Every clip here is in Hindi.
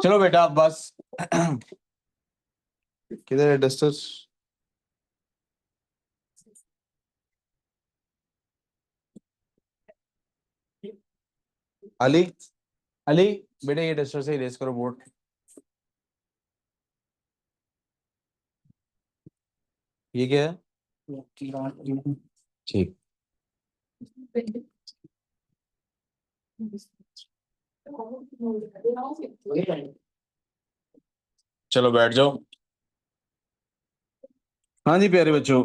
चलो बेटा बस किधर है डस्टर? अली, अली बेटा ये डस्टर से इरेज करो बोर्ड। ये क्या है? ठीक। चलो बैठ जाओ। हाँ जी प्यारे बच्चों,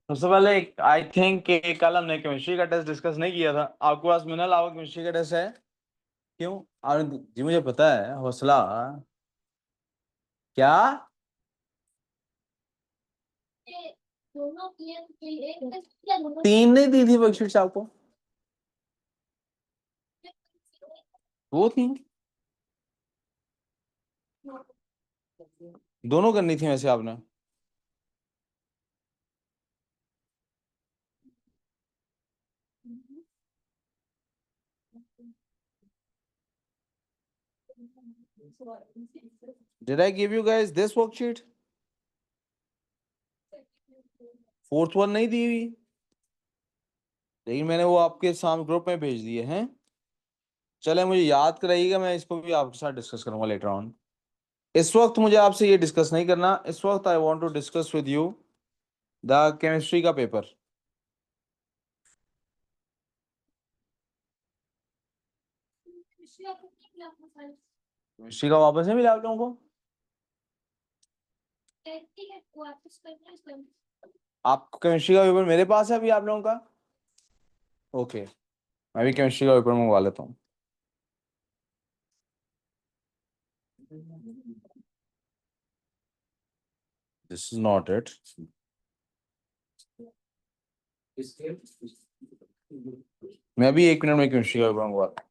सबसे पहले आई थिंक कल हमने केमिस्ट्री का टेस्ट डिस्कस नहीं किया था। आपके पास मिनरल लावा केमिस्ट्री का टेस्ट है? क्यों? और जी मुझे पता है, हौसला क्या? तीन नहीं दी थी वर्कशीट आपको? वो थी, दोनों करनी थी वैसे आपने। Did I give you guys this worksheet? Fourth one नहीं दी हुई, लेकिन मैंने वो आपके सामने ग्रुप में भेज दिए हैं। चले मुझे याद कराइएगा, मैं इसको भी आपके साथ डिस्कस करूंगा लेटर ऑन। इस वक्त मुझे आपसे ये डिस्कस नहीं करना। इस वक्त I want to discuss with you the chemistry का पेपर। केमिस्ट्री का वापस नहीं मिला आप लोगों को? आपको केमिस्ट्री का पेपर मेरे पास है अभी आप लोगों का? ओके, मैं भी केमिस्ट्री का पेपर मंगवा लेता हूँ। This is not it. मैं भी 1 मिनट में केमिस्ट्री का पेपर मंगवाता हूँ।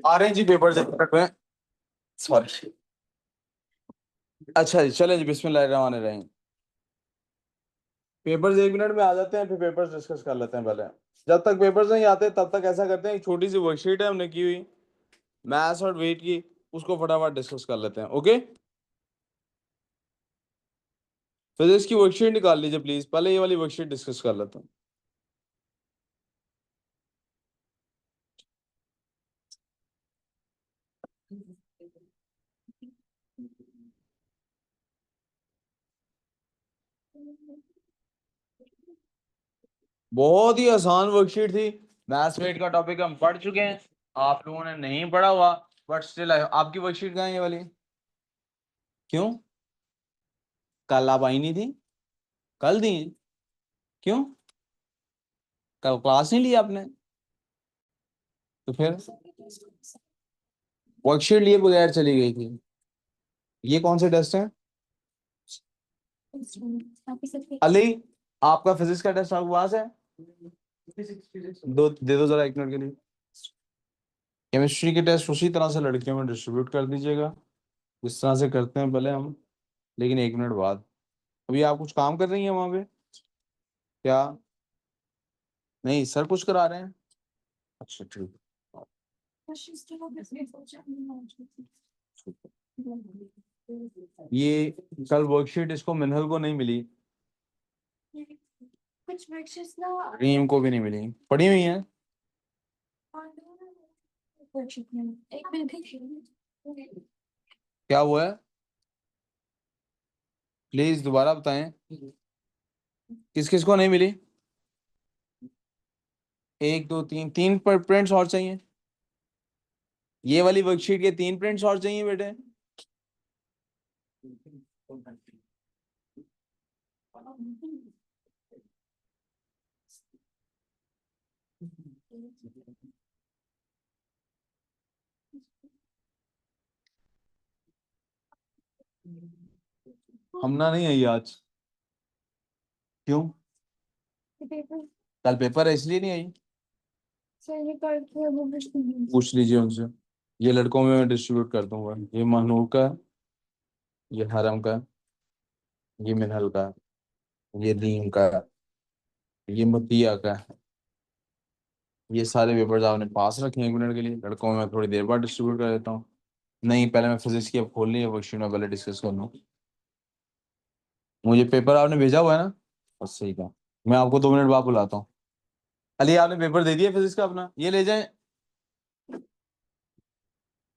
आ रहे हैं जी पेपर। सॉरी। अच्छा जी, चले जी, बिस्मिल्लाहिर्रहमानिर्रहीम। पेपर्स 1 मिनट में आ जाते हैं, फिर पेपर्स डिस्कस कर लेते हैं। पहले जब तक पेपर्स नहीं आते तब तक ऐसा करते हैं, एक छोटी सी वर्कशीट है हमने की हुई मैथ्स और वेट की, उसको फटाफट डिस्कस कर लेते हैं। ओके, फिजिक्स की वर्कशीट निकाल लीजिए प्लीज, पहले ये वाली वर्कशीट डिस्कस कर लेते हैं। बहुत ही आसान वर्कशीट थी। मैथ्स वेट का टॉपिक हम पढ़ चुके हैं, आप लोगों ने नहीं पढ़ा हुआ, बट स्टिल आपकी वर्कशीट कहाँ है ये वाली? क्यों कल आप आई नहीं थी? कल दी? क्यों? कल क्लास नहीं ली आपने? तो फिर वर्कशीट लिए बगैर चली गई थी। ये कौन से टेस्ट है? अली, आपका फिजिक्स का टेस्ट आपके पास है? दो दे दो जरा 1 मिनट के लिए। केमिस्ट्री के टेस्ट उसी तरह से लड़कियों में डिस्ट्रीब्यूट कर दीजिएगा जिस तरह से करते हैं पहले हम, लेकिन 1 मिनट बाद। अभी आप कुछ काम कर रही हैं वहां पे क्या? नहीं सर कुछ करा रहे हैं? अच्छा ठीक है। ये कल वर्कशीट इसको मिनहल को नहीं मिली, रीम को भी नहीं मिली, पड़ी हुई है। क्या हुआ है? प्लीज दोबारा बताएं, किस किस को नहीं मिली? 1 2 3 पर प्रिंट्स और चाहिए। ये वाली वर्कशीट के 3 प्रिंट्स और चाहिए बेटे। हमना नहीं आई आज। क्यों? कल पेपर है इसलिए नहीं आई। पूछ लीजिए उनसे। ये लड़कों में मैं डिस्ट्रीब्यूट कर दूंगा। ये महनूर का, ये हरम का, ये मिनहल का, ये दीम का, ये मतिया का। ये सारे पेपर्स आपने पास रखे हैं 1 मिनट के लिए। लड़कों में मैं थोड़ी देर बाद डिस्ट्रीब्यूट कर देता हूँ। नहीं, पहले मैं फिजिक्स की अब खोलनी है वर्कशीट में, पहले डिस्कस कर लूँ। मुझे पेपर आपने भेजा हुआ है ना? बस सही कहा। मैं आपको 2 मिनट बाद बुलाता हूँ। अली आपने पेपर दे दिया फिजिक्स का अपना? ये ले जाएं,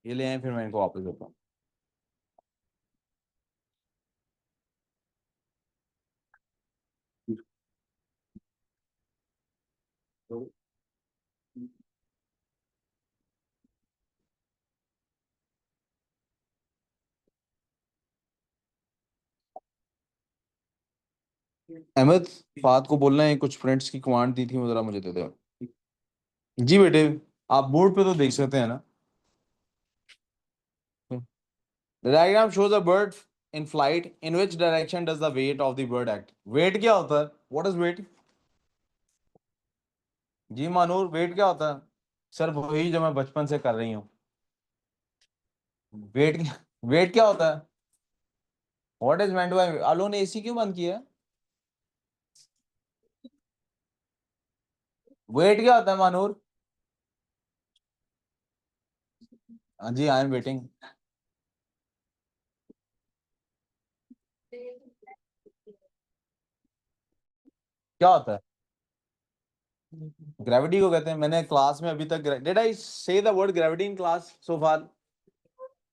ये ले आए, फिर मैं इनको वापस देता हूँ। अहमद, फात को बोलना है कुछ फ्रेंड्स की कमांड दी थी, वो जरा मुझे दे दो। जी बेटे, आप बोर्ड पे तो देख सकते हैं ना। The diagram shows a bird in flight. In which direction does the weight of the bird act? Weight क्या होता है? What is weight? Ji Manur, weight क्या होता है? सर वही जो मैं बचपन से कर रही हूँ। वेट, वेट क्या होता है? व्हाट इज मेंट बाय, आलो ने एसी क्यों बंद किया? वेट क्या होता है मानूर? हाँ जी, आई एम वेटिंग। क्या होता है? ग्रेविटी को कहते हैं। मैंने क्लास में अभी तक, did I say the word gravity in class so far?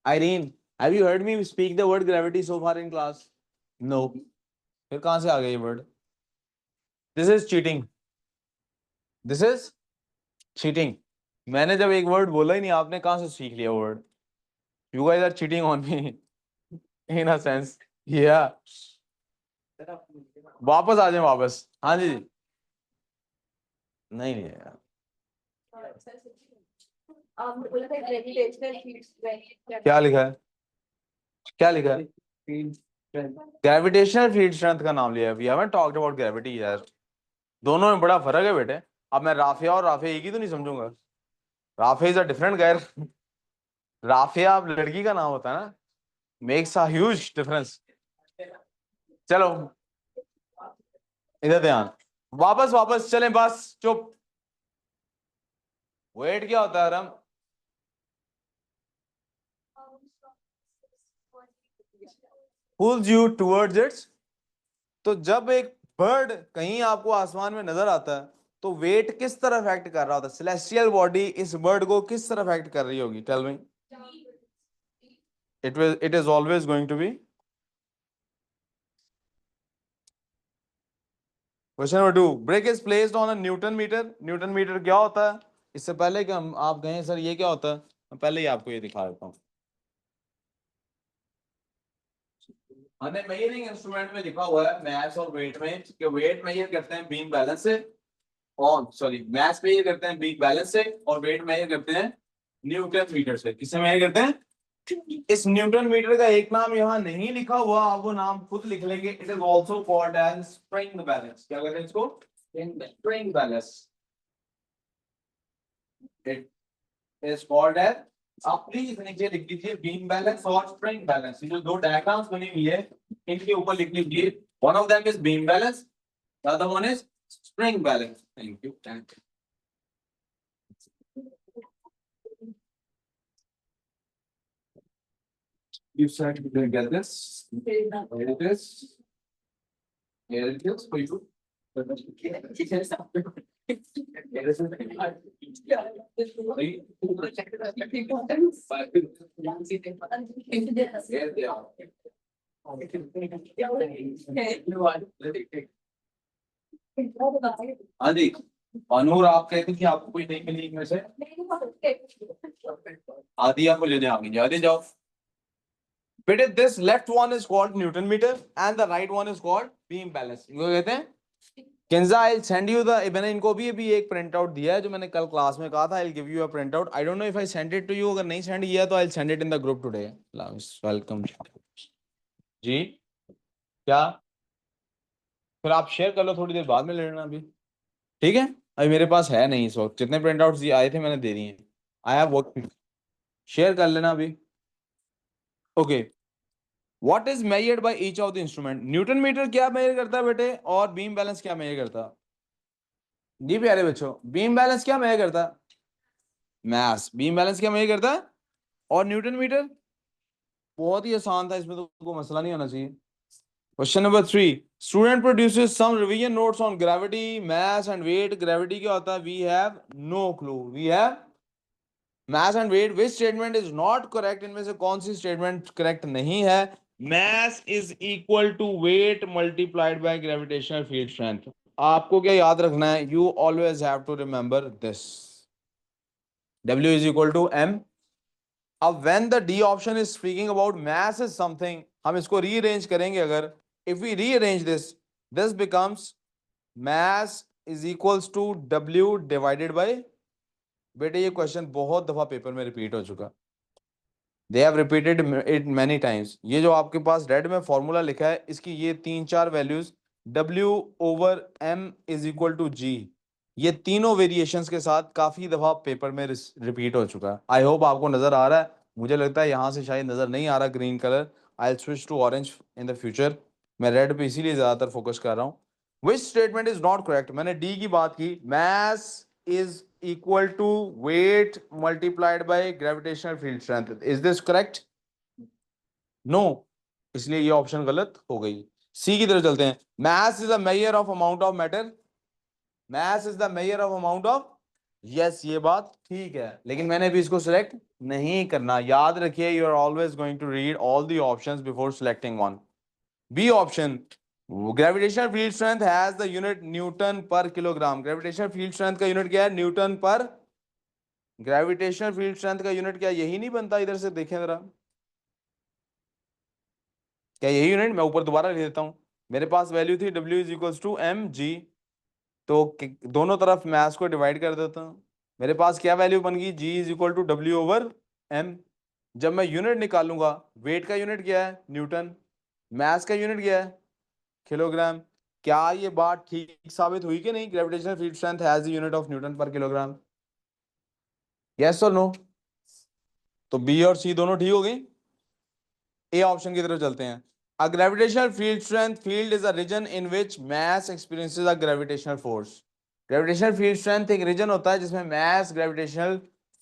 Irene, have you heard me speak the word gravity so far in class? No. फिर कहां से आ गया ये word? This is cheating, this is cheating. मैंने जब एक वर्ड बोला ही नहीं, आपने कहां से सीख लिया word? You guys are cheating on me in a sense. या वापस आ जाए वापस। हाँ जी। नहीं नहीं यार। क्या लिखा है? क्या लिखा है? ग्रेविटेशनल फील्ड स्ट्रेंथ का नाम लिया है। We haven't talked about gravity यार। दोनों में बड़ा फर्क है बेटे। अब मैं राफिया और राफिया एक ही तो नहीं समझूंगा। राफिया इज अ डिफरेंट गैर। राफिया अब लड़की का नाम होता है ना। Makes a huge difference. चलो इधर ध्यान। वापस वापस चलें, बस चुप। वेट क्या होता है रम? Pulls you towards its. तो जब एक बर्ड कहीं आपको आसमान में नजर आता है, तो वेट किस तरफ एक्ट कर रहा होता है? सेलेस्टियल बॉडी इस बर्ड को किस तरफ एक्ट कर रही होगी? Tell me. It is always going to be. Question number 2, break is placed on a newton meter. Newton meter क्या होता है? इससे पहले कि हम आप गए सर ये क्या होता है, मैं पहले ही आपको ये दिखा देता हूँ। हमने मेजरिंग इंस्ट्रूमेंट में लिखा हुआ है मैथ्स और वेट में कि वेट मेजर करते हैं बीम बैलेंस से, और सॉरी मैथ्स मेजर करते हैं बीम बैलेंस से, और वेट मेजर करते हैं न्यूटन मीटर से। किससे मेजर करते हैं? इस न्यूटन मीटर का एक नाम यहाँ नहीं लिखा हुआ, आप वो नाम खुद लिख लेंगे। It is also called as spring balance. क्या कहते हैं इसको? Spring balance. It is called as, आप प्लीज नीचे लिख दीजिए बीम बैलेंस और स्प्रिंग बैलेंस। ये जो दो डायग्राम्स बनी हुई है इनके ऊपर लिख लीजिए, one of them is beam balance, the other one is spring balance. Thank you, thank you. You said you didn't get this. Here it is. Here it is for you. Here they are. हाँ जी, अनूर आप कहते कि आपको कोई नहीं मिली इनमें से? आदि आपको लेने आ गई, आदि जाओ। बेटे this left one is called newton meter and the right one is called beam balance, इनको कहते हैं किंजा। आई सेंड यू द, मैंने इनको भी एक प्रिंट आउट दिया है जो मैंने कल क्लास में कहा था, I give you a print out. I don't know if I send it to you, अगर नहीं सेंड किया तो I send it in the group today. Welcome जी। क्या? फिर आप शेयर कर लो, थोड़ी देर बाद में ले लेना अभी, ठीक है? अभी मेरे पास है नहीं इस वक्त, जितने प्रिंट आउट आए थे मैंने दे दिए। आई हैव वर्क, शेयर कर लेना अभी। Okay, what is measured by each of the instrument. Newton meter क्या मेजर करता है बेटे, और बीम बैलेंस क्या मेजर करता है? जी प्यारे बच्चों, बीम बैलेंस क्या मेजर करता है? मैस। बीम बैलेंस क्या मेजर करता है? और न्यूटन मीटर बहुत ही आसान था, इसमें तो कोई मसला नहीं होना चाहिए। Question number 3, student produces some revision notes on gravity, mass and weight. Gravity क्या होता है? We have no clue. We have mass and weight, which statement is not correct, इनमें से कौन सी स्टेटमेंट करेक्ट नहीं है? Mass is equal to weight multiplied by gravitational field strength. आपको क्या याद रखना है? You always have to remember this, W is equal to M। अब when the D option is speaking about mass is something, हम इसको रीअरेंज करेंगे अगर, if we rearrange this becomes mass is equals to W divided by, बेटे ये क्वेश्चन बहुत दफा पेपर में रिपीट हो चुका, they have repeated it many times. ये जो आपके पास रेड में फॉर्मूला लिखा है, इसकी ये 3-4 values, W over M is equal to G, ये तीनों वेरिएशंस के साथ काफी दफा पेपर में रिपीट हो चुका है। आई होप आपको नजर आ रहा है, मुझे लगता है यहां से शायद नजर नहीं आ रहा green colour. I switch to orange in the future, मैं रेड पे इसीलिए ज्यादातर फोकस कर रहा हूँ। Which statement is not correct, मैंने डी की बात की, mass is equal to weight multiplied by gravitational field strength, is this correct? No, इसलिए ये ऑप्शन गलत हो गई। सी की तरफ चलते हैं, mass is a measure of amount of matter, mass is the measure of amount of, yes ये बात ठीक है, लेकिन मैंने भी इसको सिलेक्ट नहीं करना। याद रखिए, you are always going to read all the options before selecting one. B option, gravitational field strength has the unit newton per kilogram. Gravitational field strength का यूनिट क्या है? Newton per, gravitational field strength का यूनिट क्या यही नहीं बनता? इधर से देखें जरा, क्या यही यूनिट? मैं ऊपर दोबारा लिख देता हूं, मेरे पास वैल्यू थी W is equals to M G, तो दोनों तरफ मैस को डिवाइड कर देता हूं, मेरे पास क्या वैल्यू बन गई? G is equal to W over M। जब मैं यूनिट निकालूंगा, वेट का यूनिट क्या है? न्यूटन, मैस का यूनिट क्या है? किलोग्राम। क्या ये बात ठीक साबित हुई कि नहीं? Gravitational field strength has the unit of Newton per kilogram, yes और नो? तो बी और सी दोनों ठीक हो गई। ए ऑप्शन की तरफ चलते हैं। A gravitational field strength field is a region in which mass experiences a gravitational force। Gravitational field strength एक रीजन होता है जिसमें mass gravitational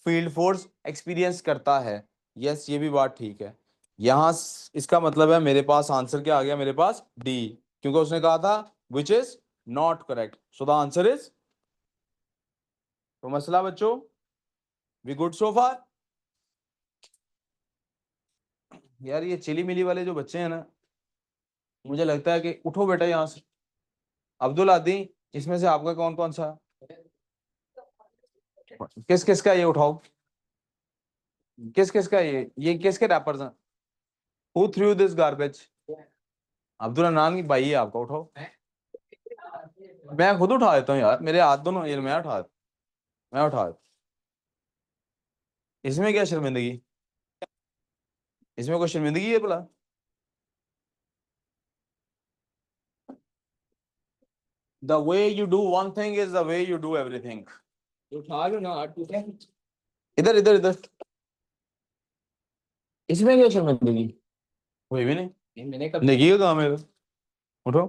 field force experience करता है। यस ये भी बात ठीक है। यहां इसका मतलब है मेरे पास आंसर क्या आ गया? मेरे पास डी, क्योंकि उसने कहा था which is not correct, so the answer is। तो मसला बच्चों, we good so far? यार ये चिली मिली वाले जो बच्चे हैं ना, मुझे लगता है कि उठो बेटा यहाँ से। अब्दुल आदि, इसमें से आपका कौन कौन सा, किस किस का ये उठाओ, किस किस का ये किसके रैपर्स हैं? Who threw this garbage? Abdul Anan की भाई है आपका, उठाओ। मैं खुद उठा देता हूँ यार, मेरे हाथ दोनों, ये मैं उठा देता। इसमें क्या शर्मिंदगी? इसमें कोई शर्मिंदगी है भला? The way you do one thing is the way you do everything. उठा लो ना, इधर इधर इधर, इसमें क्या शर्मिंदगी? कोई भी नहीं, मैंने कब नेकी का काम है तो। उठो,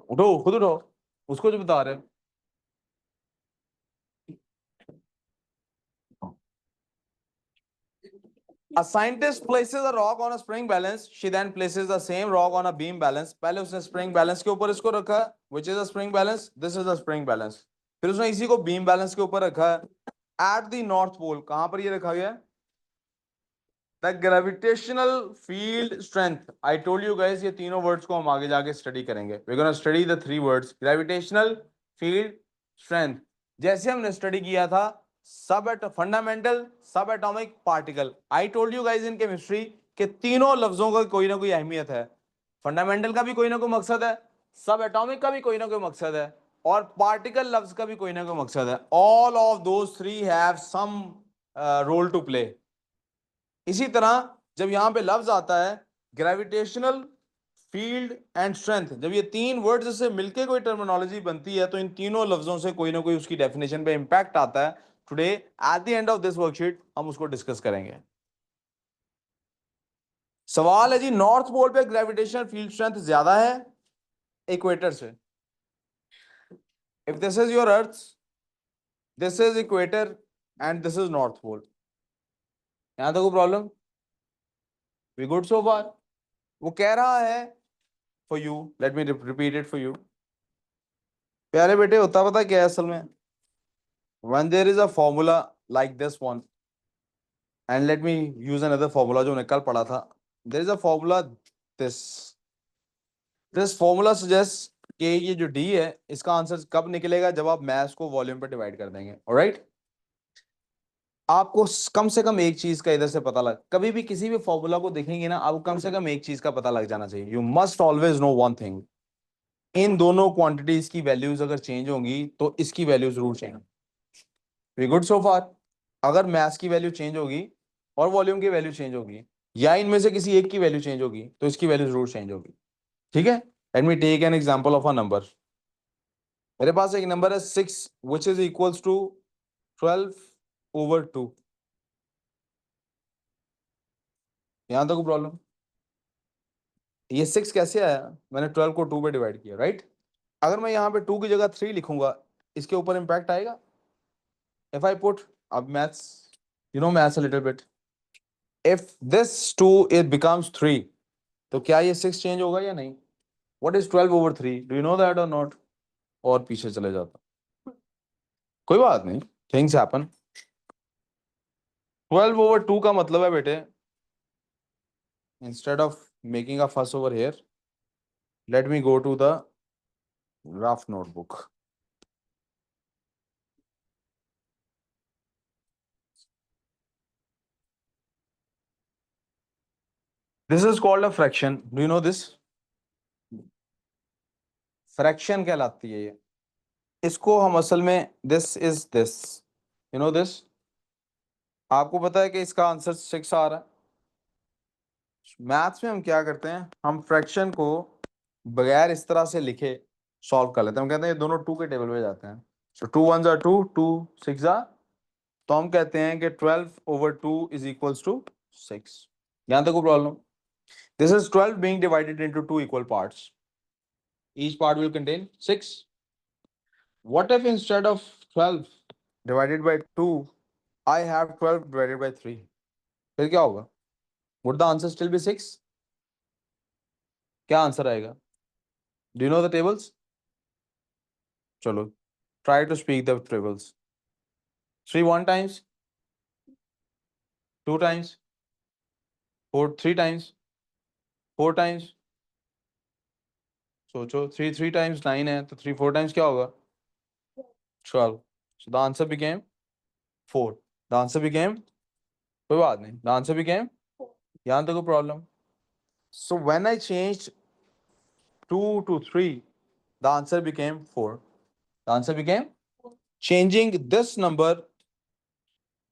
उठो खुद उठो, उसको जो बता रहे हो। A scientist places a rock on a spring balance. She then places the same rock on a beam balance. पहले उसने spring balance के ऊपर इसको रखा, which is a spring balance. This is a spring balance. फिर उसने इसी को beam balance के ऊपर रखा। At the north pole, कहां पर ये रखा गया? The gravitational field strength. I told you guys, ये तीनों words को हम आगे जाके study करेंगे. We're gonna study the 3 words. Gravitational field strength. जैसे हमने study किया था फंडामेंटल, सब atomic, particle. I told you guys in chemistry कि तीनों लफ्जों का कोई ना कोई अहमियत है। फंडामेंटल का भी कोई ना कोई मकसद है, सब एटॉमिक का भी कोई ना कोई मकसद है, और पार्टिकल लफ्ज का भी कोई ना कोई मकसद है। All of those three have some role to play. इसी तरह जब यहां पे लफ्ज आता है ग्रेविटेशनल फील्ड एंड स्ट्रेंथ, जब ये तीन वर्ड्स से मिलके कोई टर्मिनोलॉजी बनती है तो इन तीनों लफ्जों से कोई ना कोई उसकी डेफिनेशन पे इंपैक्ट आता है। Today at the end of this worksheet हम उसको डिस्कस करेंगे। सवाल है जी, नॉर्थ पोल पे ग्रेविटेशनल फील्ड स्ट्रेंथ ज्यादा है इक्वेटर से? If this is your earth, this is equator and this is north pole, यहां तक कोई problem? We good so far? वो कह रहा है for you, let me repeat it for you. प्यारे बेटे, होता पता क्या है असल में? when there is a formula like this one, and let me use another formula जो मैंने कल पढ़ा था। there is a formula, this this formula suggests कि ये जो d है इसका आंसर कब निकलेगा? जब आप मैथ्स को वॉल्यूम पे डिवाइड कर देंगे। ऑलराइट, आपको कम से कम एक चीज का इधर से पता लग, कभी भी किसी भी फॉर्मूला को देखेंगे ना, आपको कम से कम एक चीज का पता लग जाना चाहिए। You must always know one thing, इन दोनों क्वांटिटीज की वैल्यूज अगर चेंज होंगी तो इसकी वैल्यूज जरूर चेंज। वी गुड सो फार? अगर मैथ्स की वैल्यू चेंज होगी और वॉल्यूम की वैल्यू चेंज होगी, या इनमें से किसी एक की वैल्यू चेंज होगी, तो इसकी वैल्यू जरूर चेंज होगी। ठीक है, let me take an example of a number. मेरे पास एक नंबर है 6 व्हिच इज इक्वल्स टू 12/2। यहां तक प्रॉब्लम? ये 6 कैसे आया? मैंने 12 को 2 पे डिवाइड किया, राइट? अगर मैं यहाँ पे 2 की जगह 3 लिखूंगा, इसके ऊपर इंपैक्ट आएगा? इफ आई पुट, अब maths, you know maths a little bit, if this 2 it becomes 3, तो क्या ये 6 चेंज होगा या नहीं? What is 12/3? Do you know that और नॉट? और पीछे चले जाता, कोई बात नहीं, थिंग्स हैपन। 12/2 का मतलब है बेटे, instead of making a fuss over here, let me go to the rough notebook. This is called a fraction, do you know this? Fraction कहलाती है ये। इसको हम असल में, दिस, यू नो दिस, आपको पता है कि इसका आंसर 6 आ रहा है। मैथ्स में हम क्या करते हैं, हम फ्रैक्शन को बगैर इस तरह से लिखे सॉल्व कर लेते हैं। हम कहते हैं ये दोनों 2 के टेबल पे जाते हैं, तो 2 1 2, 2 6, तो हम कहते हैं कि 12/2 इज इक्वल्स टू 6। यहां तक कोई problem? This is 12 being divided into 2 equal parts, each part will contain 6। what if instead of 12 divided by 2 I have 12 divided by 3? फिर क्या होगा? would the answer still be 6? क्या आंसर आएगा? do you know the tables? चलो, try to speak the tables. 3 1 times, 2 times, 4 3 times, 4 times, सोचो, 3 3 times 9 है, तो 3 4 times क्या होगा? 12। so the answer became 4। the answer became, कोई बात नहीं, the answer became, यहाँ तक कोई problem? so when I changed 2 to 3, the answer became 4। the answer became, changing this number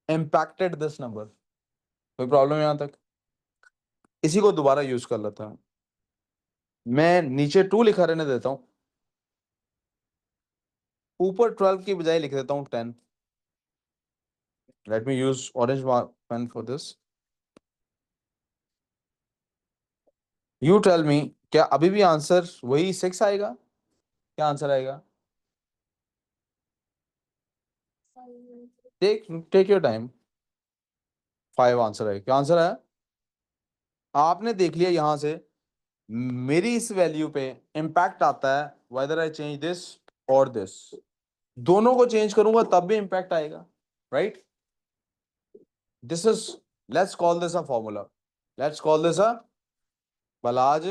impacted this number। कोई प्रॉब्लम यहाँ तक? इसी को दोबारा यूज कर लेता हूँ, मैं नीचे 2 लिखा रहने देता हूँ, ऊपर 12 की बजाय लिख देता हूँ 10। Let me use orange pen for this. You tell me, क्या अभी भी आंसर वही 6 आएगा? क्या आंसर आएगा? Take take your time. 5 answer है। क्या आंसर है? आपने देख लिया यहां से मेरी इस वैल्यू पे इंपैक्ट आता है वेदर आई चेंज दिस और दिस, दोनों को चेंज करूंगा तब भी इंपैक्ट आएगा, right? This is, let's call this a formula, let's call this a बलाज।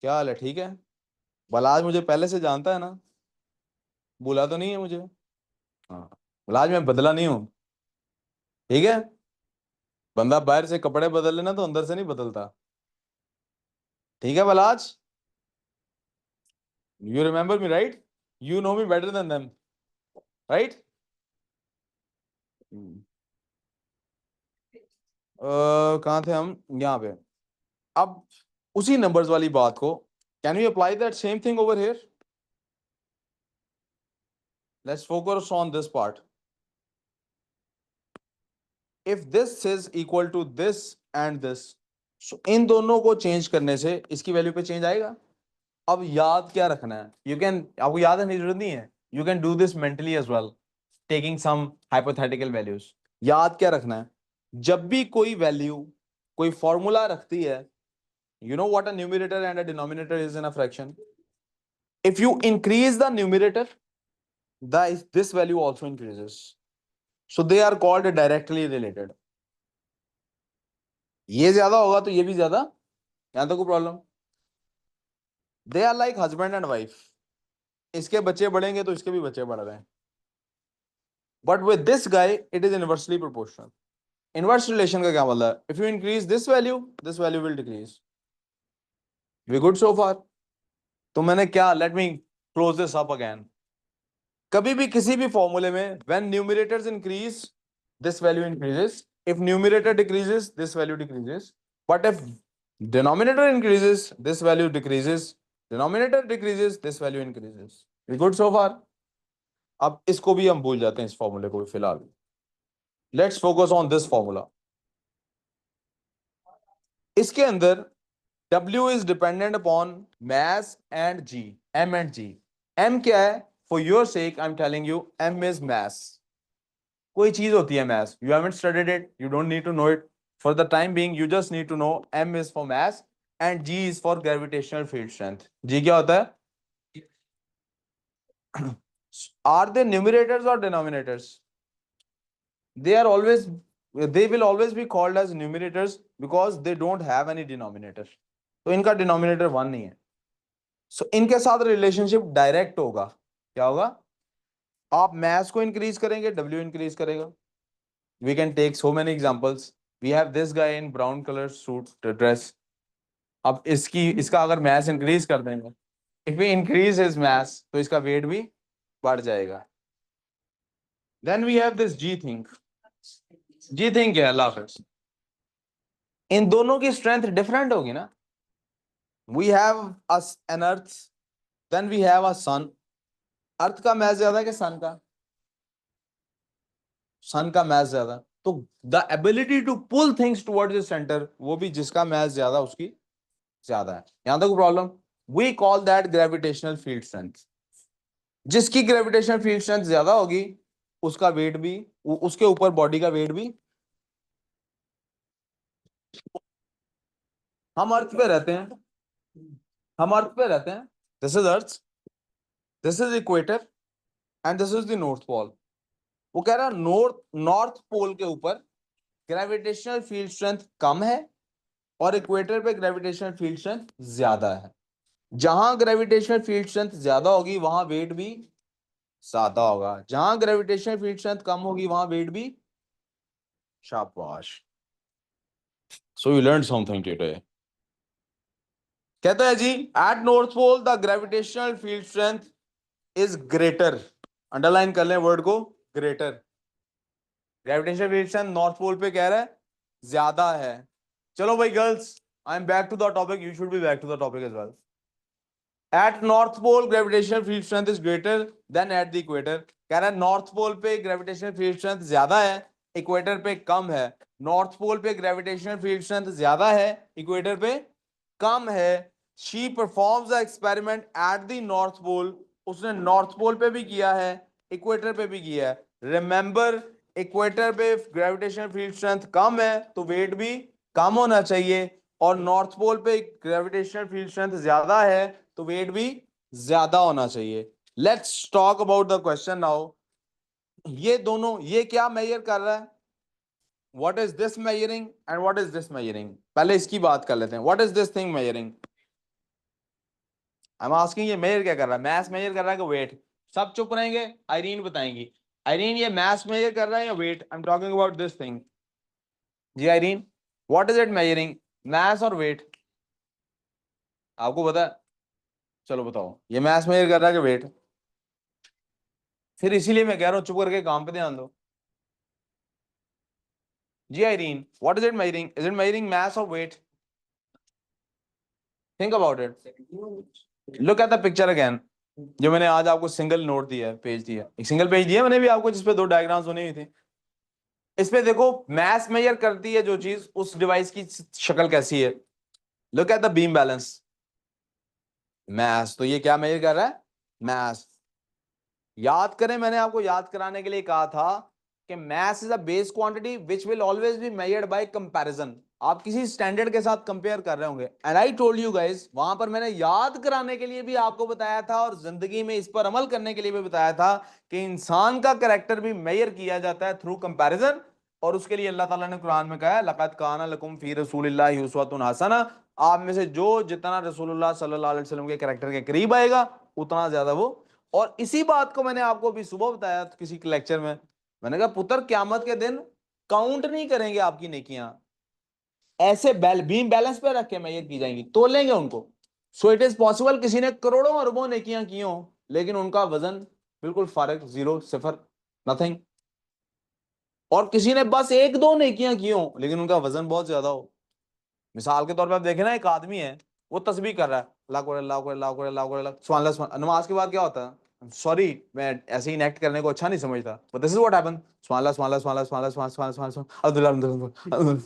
क्या हाल है? ठीक है? बलाज मुझे पहले से जानता है ना, बोला तो नहीं है मुझे? हाँ, बोला आज मैं बदला नहीं हूं, ठीक है। बंदा बाहर से कपड़े बदल लेना तो अंदर से नहीं बदलता, ठीक है बलाज। You remember me right, you know me better than them, right. कहाँ थे हम, यहाँ पे। अब उसी नंबर्स वाली बात को, can you apply that same thing over here. Let's focus on this part. If this is equal to this and this, इन दोनों को चेंज करने से इसकी वैल्यू पे चेंज आएगा। अब याद क्या रखना है, यू कैन, आपको याद रखने की जरूरत नहीं है, you can do this mentally as well, taking some hypothetical values. याद क्या रखना है, जब भी कोई वैल्यू कोई फॉर्मूला रखती है, you know what a numerator and a denominator is in a fraction. If you increase the numerator, this value also increases, so they are called directly related. ये ज्यादा होगा तो ये भी ज्यादा, यहां तक कोई problem. They are like husband and wife, इसके बच्चे बढ़ेंगे तो इसके भी बच्चे बढ़ रहे हैं, but with this guy it is inversely proportional. Inverse relation का क्या मतलब है, if you increase this value will decrease. We good so far. तो मैंने क्या, let me close this up again. कभी भी किसी भी फॉर्मूले में when numerators increase this value increases, if numerator decreases this value decreases, but if denominator increases this value decreases, denominator decreases this value increases. We good so far? अब इसको भी हम भूल जाते हैं, इस फॉर्मूले को भी फिलहाल। Let's focus on this formula. इसके अंदर W is dependent upon mass and G, M and G. M क्या है, for your sake I'm telling you, M is mass. कोई चीज होती है mass, you haven't studied it, you don't need to know it, for the time being you just need to know M is for mass and G is for gravitational field strength. G क्या होता है? Are they numerators or denominators? They are always, they will always be called as numerators because they don't have any denominator. तो इनका denominator 1 नहीं है, so इनके साथ रिलेशनशिप डायरेक्ट होगा। क्या होगा, आप मैथ्स को इंक्रीज करेंगे W इंक्रीज करेगा। We can take so many examples. We have this guy in brown color suit dress. अब इसका अगर mass increase कर देंगे, if we increase his mass, तो इसका weight भी बढ़ जाएगा। Then we have this G thing. G thing क्या है, अल्लाह हाफिज। इन दोनों की strength different होगी ना। We have an earth, then we have a sun. अर्थ का mass ज्यादा है कि sun का? sun का mass ज्यादा, तो the ability to pull things towards the center, वो भी जिसका mass ज्यादा उसकी ज्यादा है। यहां तक problem. We call that gravitational field strength. जिसकी ग्रेविटेशनल फील्ड स्ट्रेंथ ज्यादा होगी उसका वेट भी, उसके ऊपर बॉडी का वेट भी। हम अर्थ पे रहते हैं, हम अर्थ पे रहते हैं, this is earth, this is equator and this is the north pole. वो कह रहा है नॉर्थ पोल के ऊपर ग्रेविटेशनल फील्ड स्ट्रेंथ कम है और इक्वेटर पे ग्रेविटेशनल फील्ड स्ट्रेंथ ज्यादा है। जहां ग्रेविटेशनल फील्ड स्ट्रेंथ ज्यादा होगी वहां वेट भी ज्यादा होगा, जहां ग्रेविटेशनल फील्ड स्ट्रेंथ कम होगी वहां वेट भी। शाबाश, so you learn something today. कहता है जी, at north pole the gravitational field strength is greater. Underline कर लें वर्ड को, greater. Gravitational field strength north pole पे कह रहा है ज्यादा है। चलो भाई girls, I am back to the topic, you should be back to the topic as well. At north pole gravitational field strength is greater than at the equator. कह रहा है नॉर्थ पोल पे ग्रेविटेशनल फील्ड स्ट्रेंथ ज्यादा है, इक्वेटर पे कम है। नॉर्थ पोल पे ग्रेविटेशनल फील्ड स्ट्रेंथ ज्यादा है, इक्वेटर पे कम है। She performs the experiment at the north pole. उसने नॉर्थ पोल पे भी किया है, इक्वेटर पे भी किया है। रिमेंबर, इक्वेटर पे ग्रेविटेशनल फील्ड स्ट्रेंथ कम है तो वेट भी कम होना चाहिए, और नॉर्थ पोल पे ग्रेविटेशनल फील्ड स्ट्रेंथ ज्यादा है तो वेट भी ज्यादा होना चाहिए। Let's talk about the question now. ये दोनों, ये क्या मेजर कर रहा है, what is this measuring and what is this measuring. पहले इसकी बात कर लेते हैं, what is this thing measuring. I am asking, ये मेजर क्या कर रहा है, मैथ मेजर कर रहा है कि वेट। सब चुप रहेंगे, आइरीन बताएंगी। आइरीन ये मास मेजर कर रहा है या weight? I am talking about this thing. जी Irene, what is it measuring, mass और वेट? आपको पता है? चलो बताओ, ये मास मेजर कर रहा है कि वेट? फिर इसीलिए मैं कह रहा हूं चुप करके काम पे ध्यान दो। जी Irene, what is it measuring? Is it measuring mass और weight? Think about it, look at the picture again. जो मैंने आज आपको सिंगल नोट दिया है, पेज दिया, एक सिंगल पेज दिया मैंने भी आपको, जिसपे 2 डायग्राम्स बनी हुई थी। इस पे देखो, मैस मेजर करती है जो चीज, उस डिवाइस की शक्ल कैसी है। Look at the beam balance. Mass, तो ये क्या मेजर कर रहा है? मैस। याद करें, मैंने आपको याद कराने के लिए कहा था कि mass is a base quantity which will always be measured by comparison. आप किसी स्टैंडर्ड के साथ कंपेयर कर रहे होंगे, and I told you guys, वहां पर मैंने याद कराने के लिए भी आपको बताया था और जिंदगी में इस पर अमल करने के लिए भी बताया था कि इंसान का कैरेक्टर भी मेजर किया जाता है थ्रू कंपैरिजन। और उसके लिए अल्लाह ताला ने कुरान में कहा है, लक़द काना लकुम फी रसूलिल्लाहि उस्वतुन हसना। आप में से जो जितना रसूलुल्लाह सल्लल्लाहु अलैहि वसल्लम के कैरेक्टर के करीब आएगा, उतना ज्यादा वो। और इसी बात को मैंने आपको अभी सुबह बताया किसी लेक्चर में। मैंने कहा पुत्र, क्यामत के दिन काउंट नहीं करेंगे आपकी नेकियां, ऐसे बीम बैलेंस पे रख के मेजर की जाएंगी, तोलेंगे उनको। सो इट इज पॉसिबल किसी ने करोड़ों अरबों नेकियां की हो, लेकिन उनका वजन बिल्कुल फारिग, जीरो, सिफर, नथिंग। और किसी ने बस 1-2 नेकियां की हो, लेकिन उनका वजन बहुत ज्यादा हो। मिसाल के तौर पे आप देखें ना, एक आदमी है, वो तस्बीह कर रहा है, अल्लाह को अल्लाह को अल्लाह को अल्लाह को अल्लाह, सुभान अल्लाह सुभान। नमाज के बाद क्या होता है? सॉरी, मैं ऐसे ही एक्ट करने को अच्छा नहीं समझता, but this is what happen. सुभान अल्लाह सुभान अल्लाह सुभान अल्लाह सुभान अल्लाह सुभान अल्लाह सुभान अल्लाह अल्लाह अल्लाह।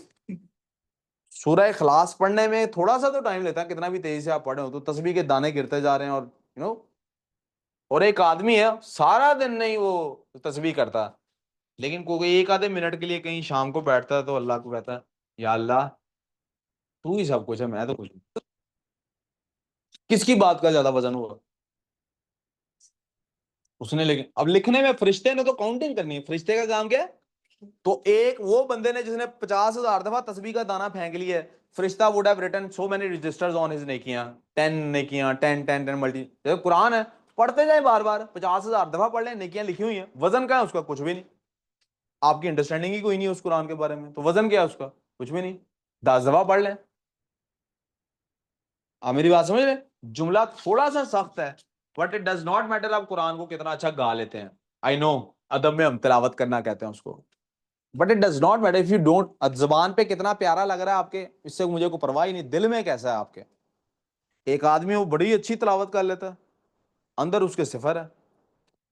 सूरह इखलास पढ़ने में थोड़ा सा तो टाइम लेता है, कितना भी तेजी से आप पढ़े हो तो तस्बीह के दाने गिरते जा रहे हैं, और यू नो। और एक आदमी है, सारा दिन नहीं वो तस्बीह करता, लेकिन कोई एक आधे मिनट के लिए कहीं शाम को बैठता है तो अल्लाह को कहता है, या अल्लाह, तू ही सब कुछ है, मैं तो कुछ नहीं। किसकी बात का ज्यादा वजन हुआ? उसने। लेकिन अब लिखने में फरिश्ते ने तो काउंटिंग करनी है, फरिश्ते का काम क्या है? तो एक वो बंदे ने जिसने 50,000 दफा तस्बीह का दाना फेंक लिया है, फरिश्ता would have written so many registers on his नेकियां, 10 नेकियां, 10 मल्टी। जैसे कुरान है, पढ़ते जाए बार बार, 50,000 दफा पढ़ लें, नेकियां लिखी हुई हैं, वजन क्या है उसका? कुछ भी नहीं। आपकी अंडरस्टैंडिंग ही कोई नहीं है उस कुरान के बारे में, तो वजन क्या है उसका? कुछ भी नहीं। 10 दफा पढ़ लें। आप मेरी बात समझ रहे? जुमला थोड़ा सा सख्त है, but it does not matter आप कुरान को कितना अच्छा गा लेते हैं। आई नो, अदब में हम तिलावत करना कहते हैं उसको, but it does not matter if you don't. जबान पे कितना प्यारा लग रहा है आपके, इससे मुझे को परवाह ही नहीं, दिल में कैसा है आपके। एक आदमी वो बड़ी अच्छी तिलावत कर लेता है, अंदर उसके सिफर है।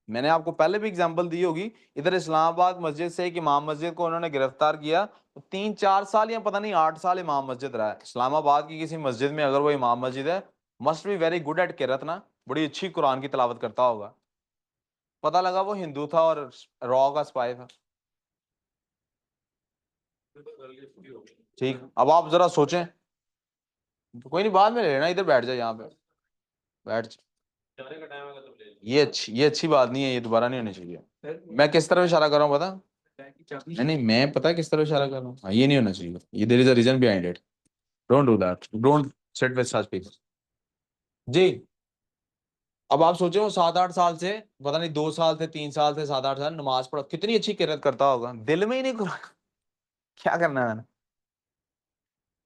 मैंने आपको पहले भी एग्जांपल दी होगी, इधर इस्लामाबाद मस्जिद से एक इमाम मस्जिद को उन्होंने गिरफ्तार किया, तो 3-4 साल या पता नहीं 8 साल इमाम मस्जिद रहा है। इस्लामाबाद की किसी मस्जिद में अगर वो इमाम मस्जिद है, must be very good at किरत ना, बड़ी अच्छी कुरान की तिलावत करता होगा। पता लगा वो हिंदू था और रॉ का स्पाई था। ठीक, अब आप जरा सोचें। तो कोई नहीं, बाद में ले लेना, इधर बैठ जाए, यहाँ पे बैठ जा। ये अच्छी बात नहीं है, ये दोबारा नहीं होनी चाहिए। मैं किस तरफ इशारा कर रहा हूँ पता? नहीं नहीं, मैं पता है किस तरफ इशारा कर रहा हूँ। हाँ, ये नहीं होना चाहिए, ये there is a reason behind it. Don't do that, don't sit with such people. जी। अब आप सोचो, वो 7-8 साल से, पता नहीं 2 साल थे, 3 साल थे, 7-8 साल नमाज पढ़, कितनी अच्छी किरत करता होगा, दिल में ही नहीं क्या करना है मैंने?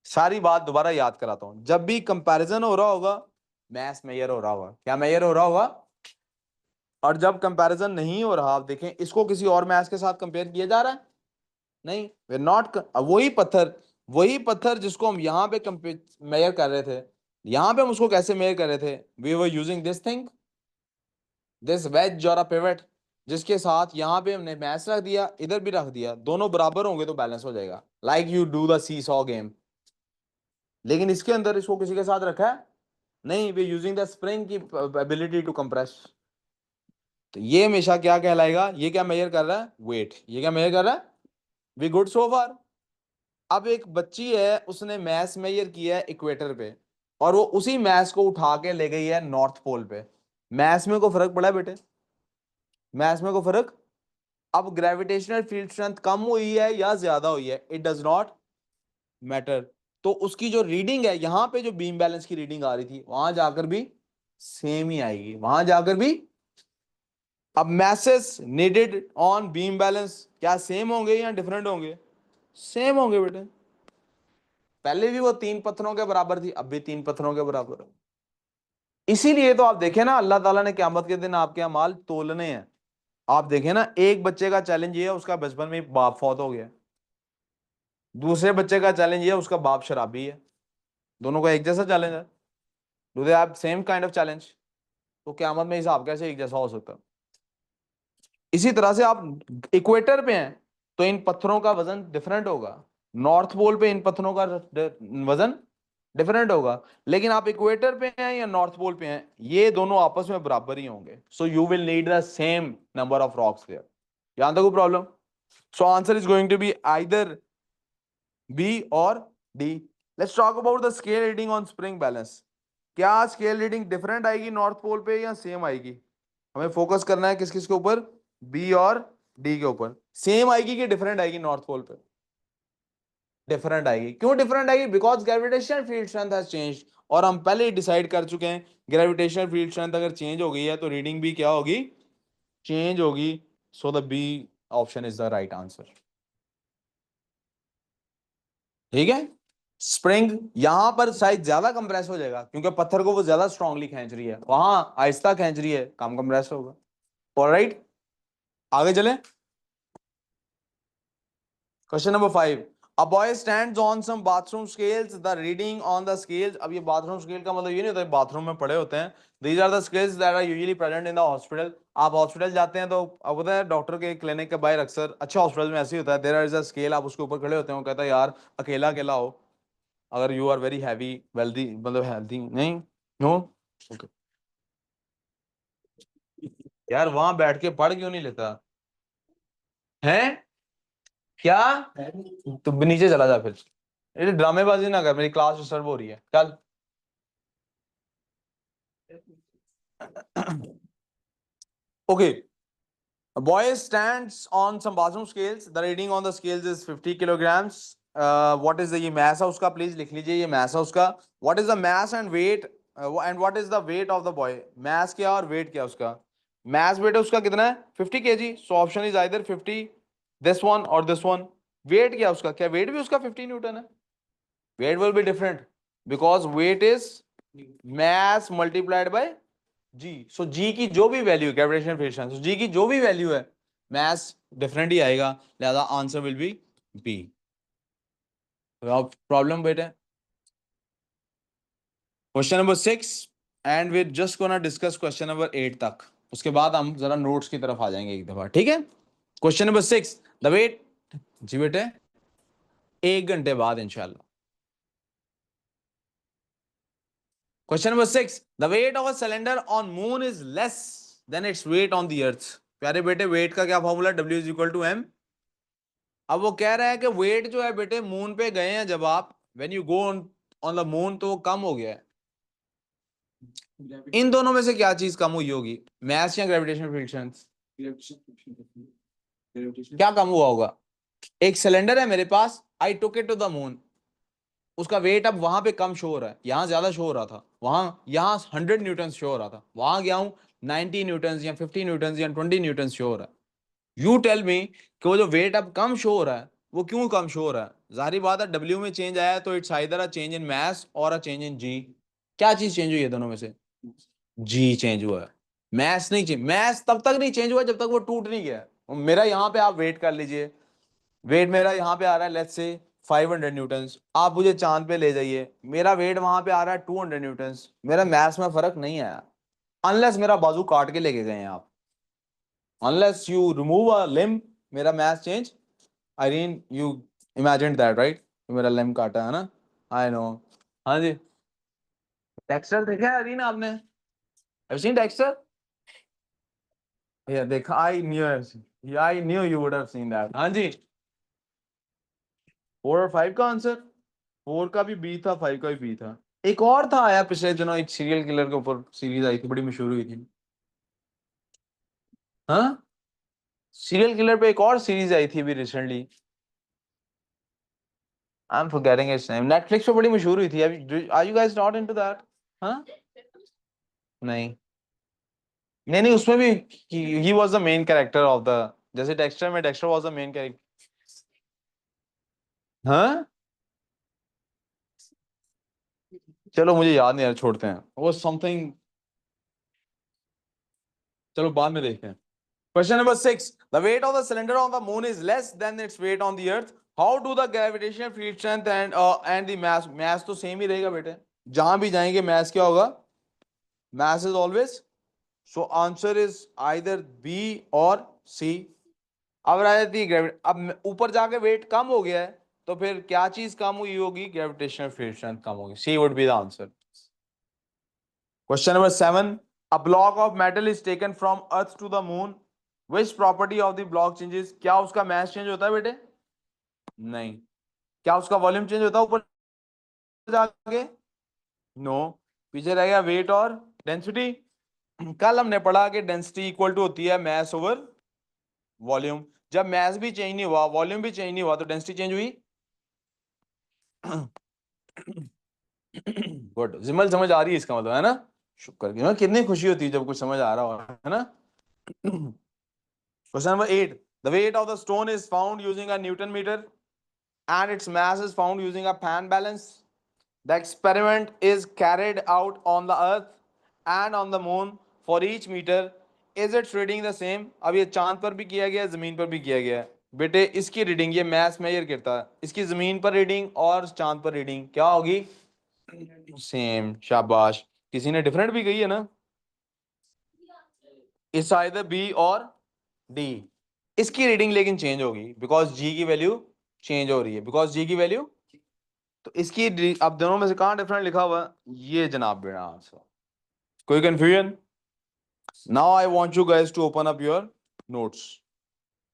सारी बात दोबारा याद कराता हूँ, जब भी कंपैरिजन हो रहा होगा, मैथ्स मेजर हो रहा होगा, क्या मेजर हो रहा होगा? और जब कंपैरिजन नहीं हो रहा, आप देखें इसको किसी और मैथ्स के साथ कंपेयर किया जा रहा है? नहीं, वे नॉट। वही पत्थर जिसको हम यहाँ पे मेजर कर रहे थे, यहाँ पे हम उसको कैसे मेजर कर रहे थे? We were using this thing, this wedge और अ पिवट, जिसके साथ यहाँ पे हमने मैथ्स रख दिया, इधर भी रख दिया, दोनों बराबर होंगे तो बैलेंस हो जाएगा, like you do the seesaw game. लेकिन इसके अंदर इसको किसी के साथ रखा है? नहीं, वी यूजिंग द स्प्रिंग की एबिलिटी टू कंप्रेस। तो ये हमेशा क्या कहलाएगा? ये क्या मेजर कर रहा है? वेट। ये क्या मेजर कर रहा है? वी गुड सो फार। अब एक बच्ची है, उसने मैथ्स मेजर किया है इक्वेटर पे, और वो उसी मैथ्स को उठा के ले गई है नॉर्थ पोल पे। मैथ्स में को फर्क पड़ा है बेटे? मैथ्स में को फर्क? अब ग्रेविटेशनल फील्ड स्ट्रेंथ कम हुई है या ज्यादा हुई है, इट डज नॉट मैटर। तो उसकी जो रीडिंग है, यहां पे जो बीम बैलेंस की रीडिंग आ रही थी, वहां जाकर भी सेम ही आएगी, वहां जाकर भी। अब masses needed on beam balance क्या सेम होंगे या डिफरेंट होंगे? सेम होंगे बेटे। पहले भी वो 3 पत्थरों के बराबर थी, अब भी 3 पत्थरों के बराबर है। इसीलिए तो आप देखें ना, अल्लाह ताला ने क़यामत के दिन आपके अमाल तोलने हैं। आप देखें ना, एक बच्चे का चैलेंज ये है, उसका बचपन में बाप फौत हो गया। दूसरे बच्चे का चैलेंज ये है, उसका बाप शराबी है। दोनों का एक जैसा चैलेंज है। Do they have same kind of challenge? तो क़यामत में हिसाब कैसे एक जैसा हो सकता है? इसी तरह से आप इक्वेटर पे हैं तो इन पत्थरों का वजन डिफरेंट होगा। नॉर्थ पोल पे इन पत्थरों का वजन डिफरेंट होगा। लेकिन आप इक्वेटर पे हैं या नॉर्थ पोल पे हैं, ये दोनों आपस में बराबर ही होंगे। So you will need the same number of rocks there. यहां तक कोई problem? So answer is going to be either B और D. Let's talk about the scale reading on spring balance. क्या स्केल रीडिंग डिफरेंट आएगी नॉर्थ पोल पे या सेम आएगी? हमें फोकस करना है किस किस के ऊपर? बी और डी के ऊपर। सेम आएगी कि डिफरेंट आएगी नॉर्थ पोल पे? डिफरेंट आएगी। क्यों डिफरेंट आएगी? Because gravitational field strength has changed. और हम पहले ही डिसाइड कर चुके हैं, ग्रेविटेशनल फील्ड स्ट्रेंथ अगर चेंज हो गई है तो रीडिंग भी क्या होगी? चेंज होगी। So the B option is the right answer. ठीक है। स्प्रिंग यहां पर शायद ज्यादा कंप्रेस हो जाएगा क्योंकि पत्थर को वो ज्यादा स्ट्रांगली खींच रही है, वहां आहिस्ता खींच रही है, कम कंप्रेस होगा। ऑलराइट, आगे चले। Question number 5। A boy stands on some bathroom scales. The reading on the scales. अब ये bathroom scale का मतलब ये नहीं होता है बाथरूम में पड़े होते हैं। These are the scales that are usually present in the hospital. आप हॉस्पिटल जाते हैं तो अब होता है डॉक्टर के क्लिनिक के बाहर अक्सर अच्छे हॉस्पिटल में ऐसे ही होता है, देयर इज अ स्केल, आप उसके ऊपर खड़े होते हैं, वो कहता है यार अकेला अकेला हो, अगर you are very heavy wealthy मतलब हेल्दी नहीं नो ओके। यार वहां बैठ के पढ़ क्यों नहीं लेता है? क्या? तो नीचे चला जा फिर। ये ड्रामेबाजी ना कर, मेरी क्लास डिस्टर्ब हो रही है, चल। Okay. A boy stands on some bathroom scales. The reading on the scales is 50 kilograms. What is the ये mass है उसका? Please लिख लीजिए ये mass है उसका. What is the mass and weight and what is the weight of the boy? Mass क्या और weight क्या उसका? Mass weight उसका कितना है? 50 kg. So option is either 50 this one or this one. Weight क्या उसका? क्या weight भी उसका 50 न्यूटन है? Weight will be different because weight is mass multiplied by जी। सो जी की जो भी वैल्यू है ग्रेविटेशनल फ्रिक्शन, सो जी की जो भी वैल्यू है मैस डिफरेंट ही आएगा, लिहाजा answer will be B. Problem बेटे। Question number 6 and we just gonna discuss question number 8 तक, उसके बाद हम जरा नोट्स की तरफ आ जाएंगे एक दफा, ठीक है? Question number 6 the weight. जी बेटे, 1 घंटे बाद इंशाल्लाह। Question number 6 the weight of a cylinder on moon is less than its weight on the earth. प्यारे बेटे, वेट का क्या formula? W is equal to m. अब वो कह रहा है कि वेट जो है बेटे, मून पे गए हैं जब आप, when you go on the moon, तो वो कम हो गया है। इन दोनों में से क्या चीज कम हुई होगी? मैस या ग्रेविटेशनल फ्रिक्शन? क्या कम हुआ होगा? एक सिलेंडर है मेरे पास, I took it to the moon, उसका वेट अब वहां पे कम शो हो रहा है, यहां ज्यादा शो हो रहा था, वहां यहां 100 न्यूटन शो हो रहा था, वहां गया हूं 90 न्यूटन या 50 न्यूटन या 20 न्यूटन शो हो रहा है। यू टेल मी कि वो जो वेट अब कम शो हो रहा है वो क्यों कम शो हो रहा है? जाहिर बात है डब्ल्यू में चेंज आया है तो it's either a change in mass or a change इन जी। क्या चीज चेंज हुई है दोनों में से? जी चेंज हुआ है। मैस नहीं चेंज, मैस तब तक नहीं चेंज हुआ जब तक वो टूट नहीं गया। मेरा यहाँ पे आप वेट कर लीजिए, वेट मेरा यहाँ पे आ रहा है लेट्स से 500 न्यूटन, आप मुझे चांद पे ले जाइए, मेरा वेट वहां पे आ रहा है 200 न्यूटन, मेरा मैथ्स में फर्क नहीं आया, अनलेस मेरा बाजू काट के लेके गए हैं आप। Unless you remove a limb, मेरा maths change. Irene you imagine that right? मेरा लिम्ब काटा है ना, आई नो। हाँ जी, डेक्स्टर देखा है आईरीन आपने? Have seen Dexter? या देखा, I knew you would have seen that. हाँ जी। 4 और 5 का आंसर? 4 का भी बी था, 5 का भी बी था। एक और था आया पिछले दिनों, एक सीरियल किलर के ऊपर सीरीज आई थी, बड़ी मशहूर हुई थी। हाँ, सीरियल किलर पे एक और सीरीज आई थी अभी recently, I am forgetting its name, Netflix पे बड़ी मशहूर हुई थी। अभी are you guys not into that? हाँ, नहीं। नहीं नहीं, उसमें भी ही was the main character of the, जैसे डेक्स्टर में Dexter was the main character. हाँ, चलो मुझे याद नहीं यार, छोड़ते हैं वो समथिंग, चलो बाद में देखते हैं। Question number 6. The weight of the cylinder on the moon is less than its weight on the earth. How do the gravitational field strength and the mass तो सेम ही रहेगा बेटे, जहां भी जाएंगे mass क्या होगा, mass is always, so answer is either B और C। अब आ जाती है ग्रेविटी, अब ऊपर जाके वेट कम हो गया है, तो फिर क्या चीज कम हुई होगी, ग्रेविटेशनल फील्ड स्ट्रेंथ कम होगी, C would be the answer. Question number 7। A block of metal is taken from earth to the moon, which property of the block changes, क्या उसका मास चेंज होता है बेटे, नहीं। क्या उसका वॉल्यूम चेंज होता है ऊपर जाके, नो। पीछे रह गया वेट और डेंसिटी। कल हमने पढ़ा कि डेंसिटी इक्वल टू होती है मास ओवर वॉल्यूम, जब मास भी चेंज नहीं हुआ, वॉल्यूम भी चेंज नहीं हुआ, तो डेंसिटी चेंज हुई। गुड, जिमल समझ आ रही है इसका मतलब, है ना। शुक्र की, कितनी खुशी होती है जब कुछ समझ आ रहा हो, है ना। Question number 8। The weight of the stone is found using a newton meter and its mass is found using a fan balance. The experiment is carried out on the earth and on the moon. For each meter is its reading the same? अब ये चांद पर भी किया गया है, जमीन पर भी किया गया है बेटे, इसकी रीडिंग ये मैथ मेजर करता है, इसकी जमीन पर रीडिंग और चांद पर रीडिंग क्या होगी, सेम, शाबाश। किसी ने डिफरेंट भी कही है ना, इट्स आइदर बी और डी। इसकी रीडिंग लेकिन चेंज होगी बिकॉज जी की वैल्यू चेंज हो रही है, बिकॉज जी की वैल्यू, तो इसकी अब दोनों में से कहां डिफरेंट लिखा हुआ है, ये जनाब बेटा आंसर। कोई confusion? Now I want you guys to open up your notes.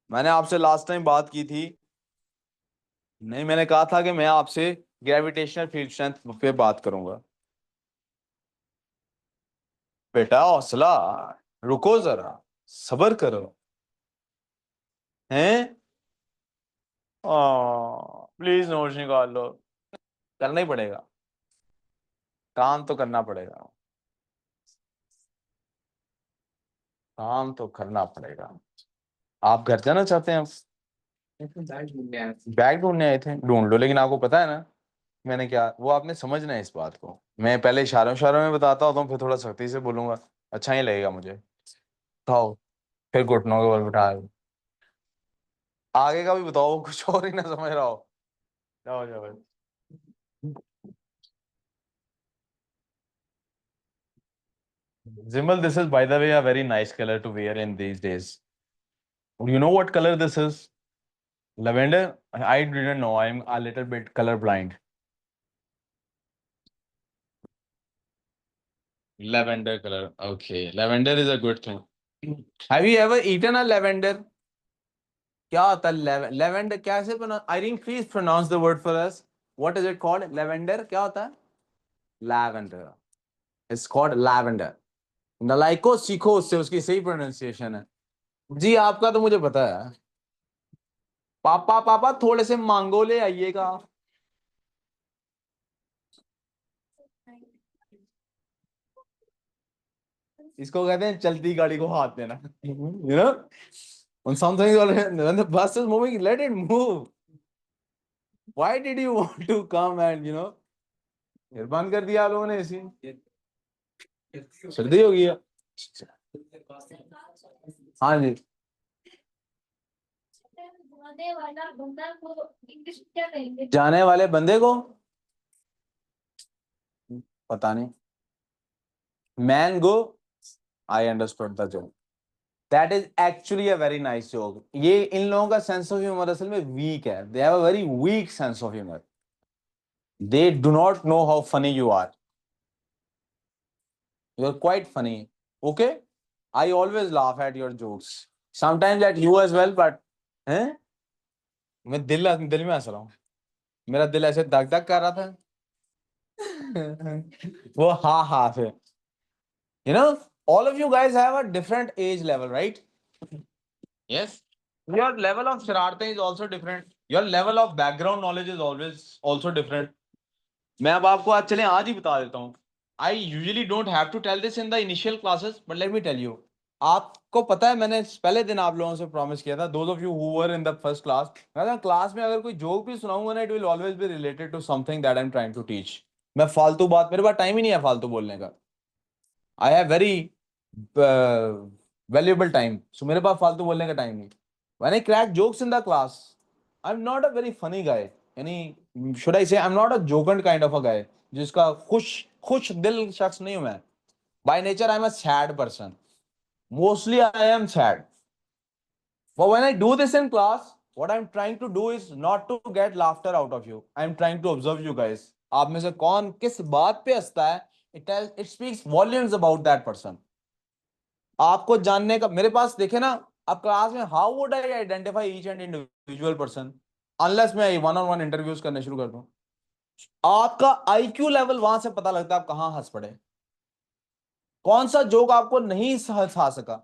मैंने आपसे लास्ट टाइम बात की थी, नहीं मैंने कहा था कि मैं आपसे ग्रेविटेशनल फील्ड स्ट्रेंथ पे बात करूंगा। बेटा हौसला, रुको जरा, सबर करो, हैं। प्लीज नोट्स निकाल लो, करना ही पड़ेगा, काम तो करना पड़ेगा, काम तो करना पड़ेगा। आप घर जाना चाहते हैं? बैग ढूंढने आए थे, ढूंढ लो, लेकिन आपको पता है ना मैंने क्या, वो आपने समझना है इस बात को। मैं पहले इशारों इशारों में बताता होता हूँ, फिर थोड़ा सख्ती से बोलूंगा, अच्छा ही लगेगा मुझे। बताओ, फिर घुटनों के बल बिठा, आगे का भी बताओ, कुछ और ही ना समझ रहा हो। जाओ जाओ भाई। Zimal, this is by the way a very nice color to wear in these days. You know what color this is? Lavender? I didn't know. I'm a little bit color blind. Lavender color. Okay. Lavender is a good thing. Have you ever eaten a lavender? क्या होता है lavender? कैसे pronounce? Irene, please pronounce the word for us. What is it called? Lavender? क्या होता है? Lavender. It's called lavender. नलाइको सीखो उससे, उसकी सही प्रोनाउंसिएशन है। जी आपका तो मुझे पता है। पापा पापा थोड़े से मांगो ले आइएगा। इसको कहते हैं चलती गाड़ी को हाथ देना। You know, when something when the bus is moving, let it move. Why did you want to come and फिर बंद कर दिया आप लोगों ने एसी, सर्दी हो गई है। हाँ जी। जाने वाले बंदे को पता नहीं, man go, I understood the joke, that is actually a very nice joke. ये इन लोगों का सेंस ऑफ ह्यूमर असल में वीक है, they have a very weak sense of humour, they do not know how funny you are, you are quite funny, okay. I always laugh at your jokes, sometimes at you as well, but हैं, मैं दिल दिल में हंस रहा हूँ, मेरा दिल ऐसे धक धक कर रहा था। वो हाँ हाँ से, you know, all of you guys have a different age level, right? Yes. Your level of शरारतें is also different. Your level of background knowledge is always also different. मैं अब आपको आज ही बता देता हूँ। I usually don't have to tell this in the initial classes, but let me tell you. आपको पता है मैंने पहले दिन आप लोगों से प्रॉमिस किया था, those of you who were in the first class, मैं क्लास में अगर कोई जोक भी सुनाऊंगा ना, it will always be related to something that I am trying to teach. मैं फालतू बात, मेरे पास टाइम ही नहीं है फालतू बोलने का। I have very valuable time, so मेरे पास फालतू बोलने का टाइम नहीं। When I crack jokes in the class, I am not a very funny guy, यानी should I say I am not a jocund kind of a guy, जिसका खुश खुश दिल शख्स नहीं हूं मैं। By nature I am a sad person, mostly I am sad. But when I do this in class, what I'm trying to do is not to get laughter out of you. I'm trying to observe you guys. आप में से कौन किस बात पे हंसता है? It speaks volumes about that person. आपको जानने का, मेरे पास देखे ना, आप क्लास में how would I identify each and individual person unless मैं वन ऑन वन इंटरव्यूज करने शुरू कर दूं। आपका आईक्यू लेवल वहां से पता लगता है आप कहां हंस पड़े, कौन सा जोक आपको नहीं हंसा सका।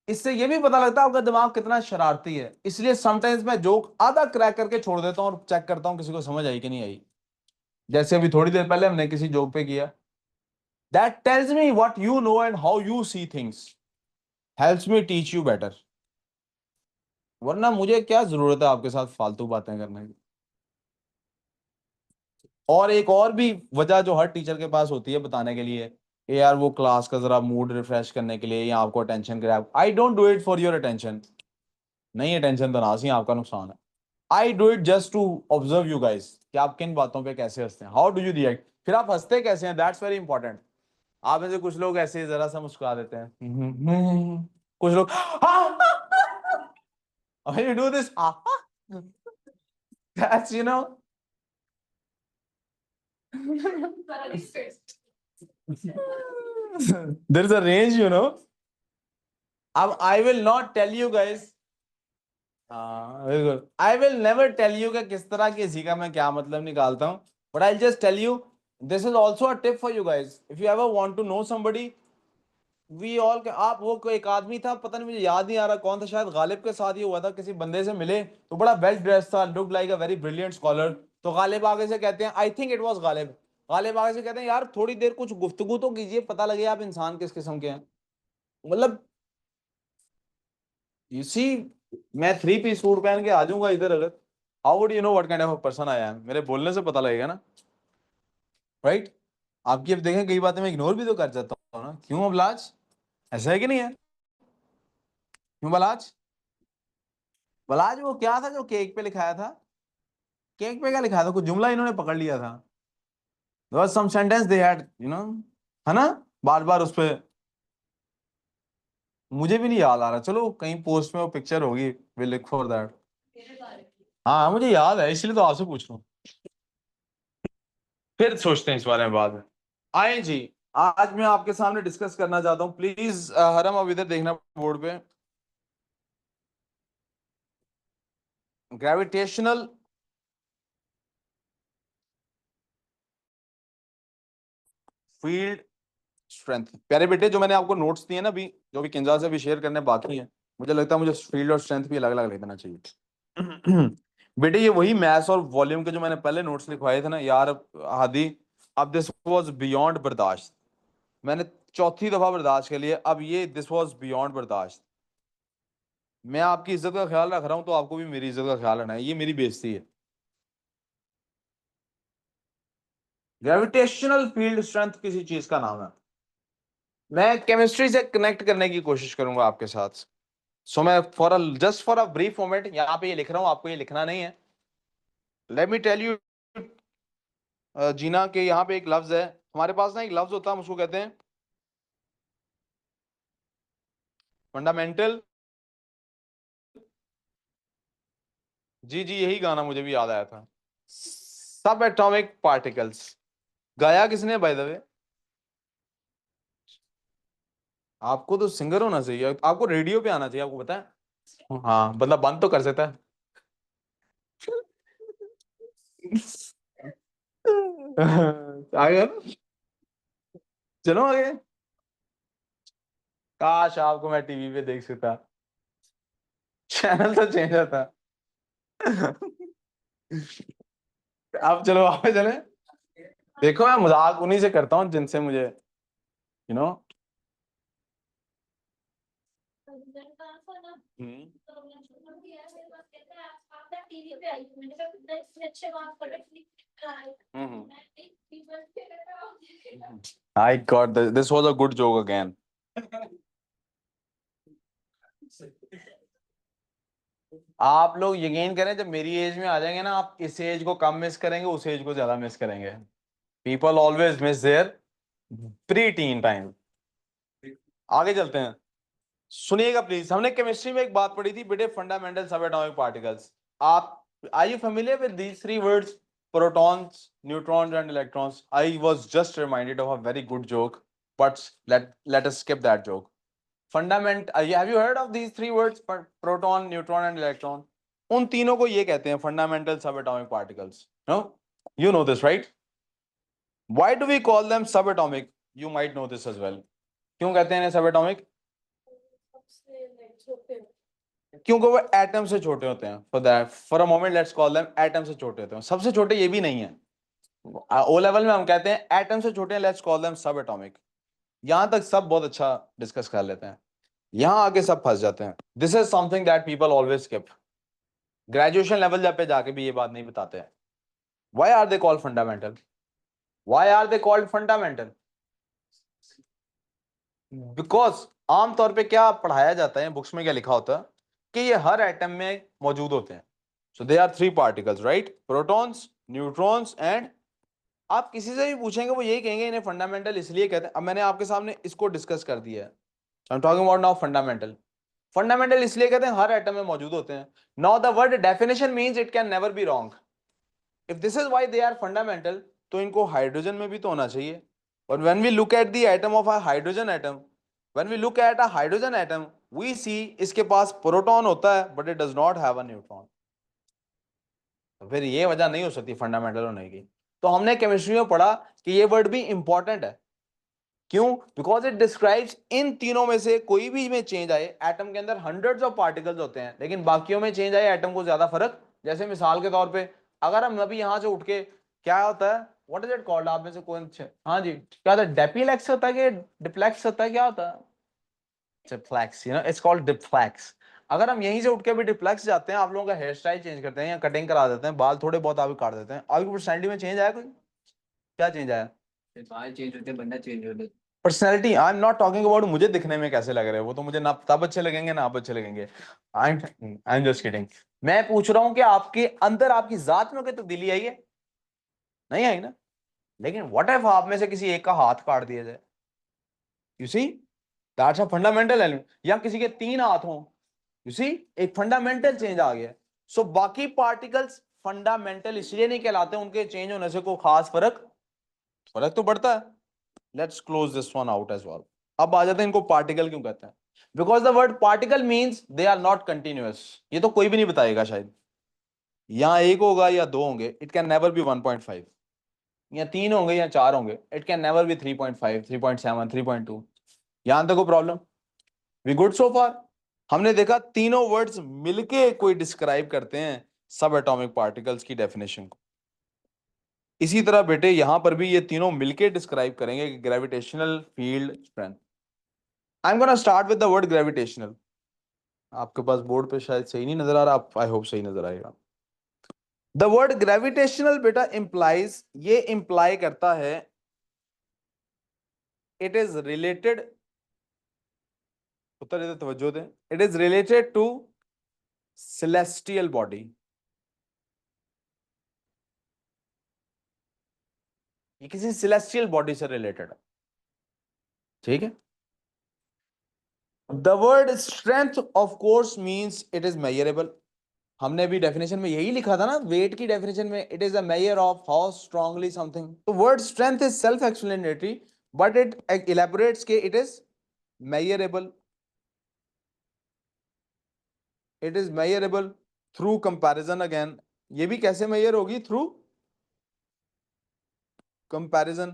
इससे ये भी पता लगता है आपका दिमाग कितना शरारती है। इसलिए समटाइम्स मैं जोक आधा क्रैक करके छोड़ देता हूं और चेक करता हूं किसी को समझ आई कि नहीं आई। जैसे अभी थोड़ी देर पहले हमने किसी जोक पे किया, that tells me what you know and how you see things, helps me teach you better. वरना मुझे क्या जरूरत है आपके साथ फालतू बातें करने की। और एक और भी वजह जो हर टीचर के पास होती है बताने के लिए, ये यार वो क्लास का जरा मूड रिफ्रेश करने के लिए या आपको attention grab, I don't do it for your attention. नहीं, अटेंशन तो ना सी आपका नुकसान है। I do it just to observe you guys कि आप किन बातों पे कैसे हंसते हैं, हाउ डू यू रिएक्ट, फिर आप हंसते कैसे हैं, दैट्स वेरी इंपॉर्टेंट। आप में से कुछ लोग ऐसे जरा सा मुस्कुरा देते हैं, कुछ लोग you do this, that's you know there is a range you know. अब I will not tell you guys, हाँ बिल्कुल, I will never tell you कि किस तरह किसी का मैं क्या मतलब निकालता हूँ, but I just tell you this is also a tip for you guys if you ever want to know somebody. We all, आप वो कोई एक आदमी था, पता नहीं मुझे याद नहीं आ रहा कौन था, शायद गालिब के साथ ही हुआ था, किसी बंदे से मिले तो बड़ा वेल ड्रेस था, look like a very brilliant scholar. तो गालिब आगे से कहते हैं, I think it was Ghalib, Ghalib आगे से कहते हैं यार थोड़ी देर कुछ गुफ्तगू तो कीजिए, पता लगे आप इंसान किस किस्म के हैं। मतलब यू सी, मैं थ्री पीस सूट पहन के आ जाऊंगा इधर, अगर how would you know what kind of person I am, मेरे बोलने से पता लगेगा ना, राइट। आपकी अब देखें कई बातें मैं इग्नोर भी तो कर जाता हूँ ना, क्यों अबलाज, ऐसा है कि नहीं है, क्यों बलाज। बलाज वो क्या था जो केक पे लिखाया था, केक पे क्या लिखा था, कुछ जुमला इन्होंने पकड़ लिया था, there was some sentence they had you know, है ना, बार बार उस पे, मुझे भी नहीं याद आ रहा, चलो कहीं पोस्ट में वो पिक्चर होगी, विल लुक फॉर दैट। हाँ मुझे याद है, इसलिए तो आपसे पूछ रहा हूँ, फिर सोचते हैं इस बारे में बाद में। आए जी, आज मैं आपके सामने डिस्कस करना चाहता हूँ, प्लीज हरम अब इधर देखना बोर्ड पे, ग्रेविटेशनल फील्ड स्ट्रेंथ। प्यारे बेटे, जो मैंने आपको नोट्स दिए ना अभी, जो भी किंजा से भी शेयर करने बाकी है, मुझे लगता है मुझे फील्ड और स्ट्रेंथ भी अलग अलग लिख देना चाहिए। बेटे ये वही मैथ्स और वॉल्यूम के जो मैंने पहले नोट्स लिखवाए थे ना यार, हादी, अब दिस वाज बियॉन्ड बर्दाश्त, मैंने चौथी दफा बर्दाश्त के लिए, अब ये दिस वाज बियॉन्ड बर्दाश्त। मैं आपकी इज्जत का ख्याल रख रहा हूं तो आपको भी मेरी इज्जत का ख्याल रखना है, ये मेरी बेइज्जती है। ग्रेविटेशनल फील्ड स्ट्रेंथ किसी चीज का नाम है, मैं केमिस्ट्री से कनेक्ट करने की कोशिश करूंगा आपके साथ। सो मैं for a just for a brief moment यहाँ पे ये लिख रहा हूँ, आपको ये लिखना नहीं है। लेट मी टेल यू जीना के यहाँ पे एक लफ्ज है, हमारे पास ना एक लफ्ज होता है, हम उसको कहते हैं फंडामेंटल। जी जी यही गाना मुझे भी याद आया था, सब एटॉमिक पार्टिकल्स। गाया किसने बाय द वे, आपको तो सिंगर होना चाहिए, आपको रेडियो पे आना चाहिए, आपको पता है, हाँ मतलब बंद तो कर सकता है। आ गया ना? चलो आगे, काश आपको मैं टीवी पे देख सकता, चैनल तो चेंज होता। अब चलो वापस चले, देखो मैं मजाक उन्हीं से करता हूँ जिनसे मुझे you know hmm. I got this. This was a good joke again. आप लोग यकीन करें जब मेरी एज में आ जाएंगे ना, आप इस एज को कम मिस करेंगे, उस एज को ज्यादा मिस करेंगे. People always miss their preteen time. आगे चलते हैं. सुनिएगा प्लीज. हमने केमिस्ट्री में एक बात पढ़ी थी बेटे, फंडामेंटल सब एटॉमिक पार्टिकल्स. आप are you familiar with these three words, protons, neutrons and electrons? I was just reminded of a very good joke, but let us skip that joke. Have you heard of these three words, proton, neutron and electron? उन तीनों को ये कहते हैं fundamental subatomic particles. No, you know this right? Why do we call them subatomic? You might know this as well. क्यों कहते हैं इन्हें सब एटॉमिक? क्योंकि वो एटम से छोटे होते हैं. For a moment let's call them atom से छोटे होते हैं. सबसे छोटे ये भी नहीं है. ओ लेवल में हम कहते हैं एटम से छोटे हैं, लेट्स कॉल देम सब एटॉमिक. यहां तक सब बहुत अच्छा डिस्कस कर लेते हैं. यहां आके सब फंस जाते हैं. This is something that people always skip. Graduation level पे जाके भी ये बात नहीं बताते हैं. Why are they called fundamental? Why are they called fundamental? Because आमतौर पे क्या पढ़ाया जाता है, बुक्स में क्या लिखा होता है कि ये हर एटम में मौजूद होते हैं. So they are three particles right, protons, neutrons and. आप किसी से भी पूछेंगे वो यही कहेंगे इन्हें फंडामेंटल इसलिए कहते हैं. अब मैंने आपके सामने इसको डिस्कस कर दिया है. I am talking about now fundamental. Fundamental इसलिए कहते हैं हर एटम में मौजूद होते हैं. Now the word definition means it can never be wrong. If this is why they are fundamental, तो इनको हाइड्रोजन में भी तो होना चाहिए. और when we look at the atom of a hydrogen atom, when we look at a hydrogen atom, we see इसके पास प्रोटॉन होता है but it does not have a neutron. तो फिर ये वजह नहीं हो सकती फंडामेंटल होने की. तो हमने केमिस्ट्री में पढ़ा कि ये वर्ड भी इंपॉर्टेंट है. क्यों? बिकॉज इट डिस्क्राइब्स इन तीनों में से कोई भी में चेंज आए. एटम के अंदर हंड्रेड्स ऑफ पार्टिकल्स होते हैं, लेकिन बाकियों में चेंज आए एटम को ज्यादा फर्क. जैसे मिसाल के तौर पे अगर हम अभी यहां से उठ के, क्या होता है, व्हाट इज इट कॉल्ड, आप में से कौन? हाँ जी, क्या होता है? डेपिलेक्स होता है कि डिप्लेक्स होता है, क्या होता है? Diplex, it's called diplex. अगर हम यहीं से उठ के भी डिप्लेक्स जाते हैं, आप लोगों का हेयर स्टाइल चेंज करते हैं या कटिंग करा देते हैं, बाल थोड़े बहुत आप काट देते हैं, आपकी पर्सनैलिटी में चेंज आया कोई? क्या चेंज आया? बाल चेंज होते, बंदा चेंज होता. Personality. I am not talking about मुझे दिखने में कैसे लग रहे हैं, वो तो मुझे ना तब अच्छे लगेंगे ना आप अच्छे लगेंगे. I am just kidding. मैं पूछ रहा हूं कि आपके अंदर आपकी जात में कोई तब्दीली आई है? नहीं आई ना. लेकिन व्हाट इफ आप में से किसी एक का हाथ काट दिया जाए? You see, that's a fundamental element. या किसी के तीन हाथ हों, यू सी, एक फंडामेंटल चेंज आ गया. सो बाकी पार्टिकल्स फंडामेंटल इसलिए नहीं कहलाते, उनके चेंज होने से कोई खास फर्क फर्क तो पड़ता है. Let's close this one out as well. अब आ जाते हैं इनको पार्टिकल क्यों कहते हैं. Because the word particle means they are not continuous. ये तो कोई भी नहीं बताएगा शायद. यहां एक होगा या दो होंगे, इट कैन नेवर बी 1.5. या तीन होंगे या चार होंगे, इट कैन नेवर बी 3.5, 3.7, 3.2. यहां तक कोई प्रॉब्लम? वी गुड सो फार? हमने देखा तीनों वर्ड्स मिलके कोई डिस्क्राइब करते हैं सब एटॉमिक पार्टिकल्स की डेफिनेशन को. इसी तरह बेटे यहां पर भी ये तीनों मिलके डिस्क्राइब करेंगे gravitational field strength. I am gonna start with the word gravitational. आपके पास बोर्ड पे शायद सही नहीं नजर आ रहा, आई होप सही नजर आएगा. द वर्ड ग्रेविटेशनल बेटा इंप्लाइज, ये इंप्लाई करता है, इट इज रिलेटेड, उत्तर दे तवज्जो दें, it is related to celestial body. ये किसी सेलेस्टियल बॉडी से रिलेटेड है. ठीक है. The word strength of course means it is measurable. हमने भी डेफिनेशन में यही लिखा था ना, वेट की डेफिनेशन में, it is a measure of how strongly something. तो word strength is self explanatory, but it elaborates के it is measurable. It is measurable through comparison. Again ये भी कैसे मेजर होगी? Through comparison.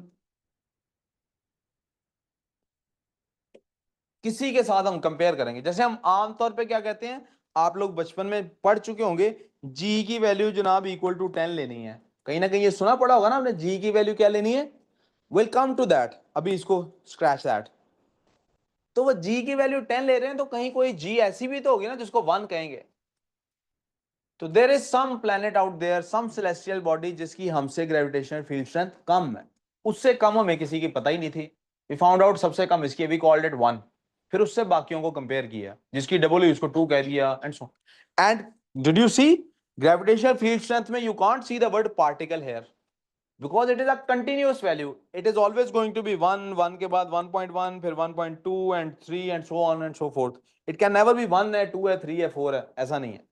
किसी के साथ हम कंपेयर करेंगे. जैसे हम आमतौर पे क्या कहते हैं, आप लोग बचपन में पढ़ चुके होंगे, जी की वैल्यू जनाब इक्वल टू 10 लेनी है. कहीं ना कहीं ये सुना पड़ा होगा ना आपने, जी की वैल्यू क्या लेनी है. विल कम टू दैट, अभी इसको स्क्रैच दैट. तो वो g की वैल्यू 10 ले रहे हैं, तो कहीं कोई g ऐसी भी तो होगी ना जिसको 1 कहेंगे। तो there is some planet out there, some celestial body जिसकी हमसे ग्रेविटेशनल फील्ड स्ट्रेंथ कम है, उससे कम हमें किसी की पता ही नहीं थी, वी फाउंड आउट सबसे कम इसकी, वी कॉल्ड इट 1, फिर उससे बाकियों को कंपेयर किया, जिसकी डबल हुई उसको 2 कह दिया, and so. And did you see gravitational field strength में you can't see the word particle here, because it is a continuous value, it is always going to be 1, 1 के बाद 1.1, फिर 1.2 and 3 and so on and so forth, it can never be 1 है, 2 है, 3 है, 4 है, ऐसा नहीं है।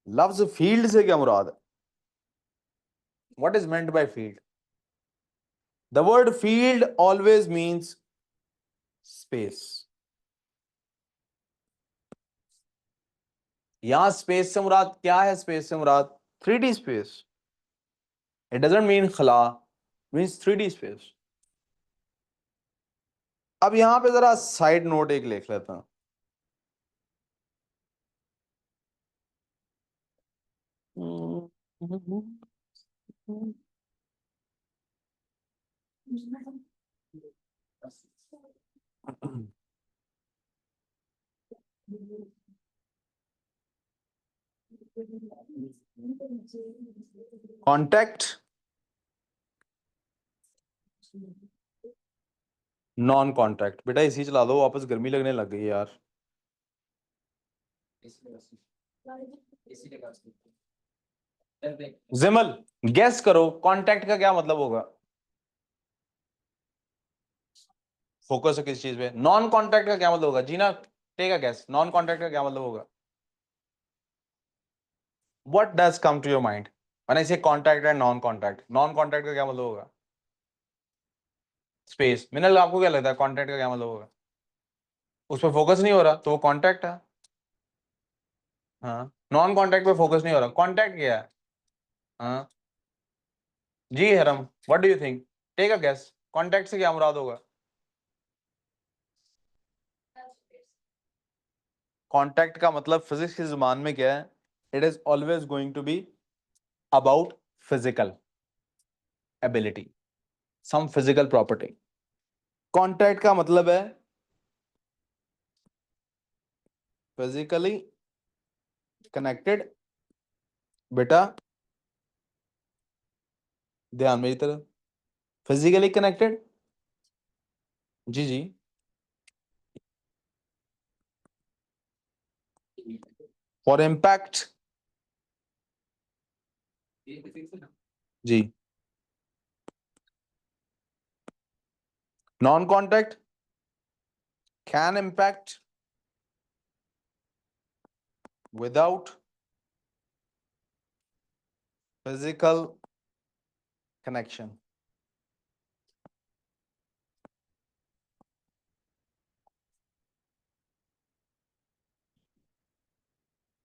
लफ्ज फील्ड से क्या मुराद है? What is meant by field? The word field always means space. यहां स्पेस से मुराद क्या है? स्पेस से मुराद 3D space. It doesn't mean खला, means 3D स्पेस। अब यहां पे जरा साइड नोट एक लिख लेता हूं। Contact, non contact. बेटा इसी चला दो, वापस गर्मी लगने लग गई यार। जिमल गेस करो कॉन्टैक्ट का क्या मतलब होगा? फोकस है किस चीज पे? नॉन कॉन्टैक्ट का क्या मतलब होगा? Gina take a guess, non contact का क्या मतलब होगा? What does come to your mind when I say contact and non contact? Non contact का क्या मतलब होगा? स्पेस। मिनल आपको क्या लगता है कॉन्टैक्ट का क्या मतलब होगा? उस पर फोकस नहीं हो रहा तो वो कॉन्टैक्ट है। हाँ, नॉन कॉन्टैक्ट पे फोकस नहीं हो रहा, कॉन्टैक्ट क्या है? हाँ जी हरम, what do you think? Take a guess, contact से क्या मुराद होगा? कॉन्टैक्ट का मतलब फिजिक्स की जुबान में क्या है? It is always going to be about physical ability, some physical property. Contact का मतलब है फिजिकली कनेक्टेड। बेटा ध्यान मेरी तरफ, फिजिकली कनेक्टेड। जी जी। For impact. जी। Non contact can impact without physical connection.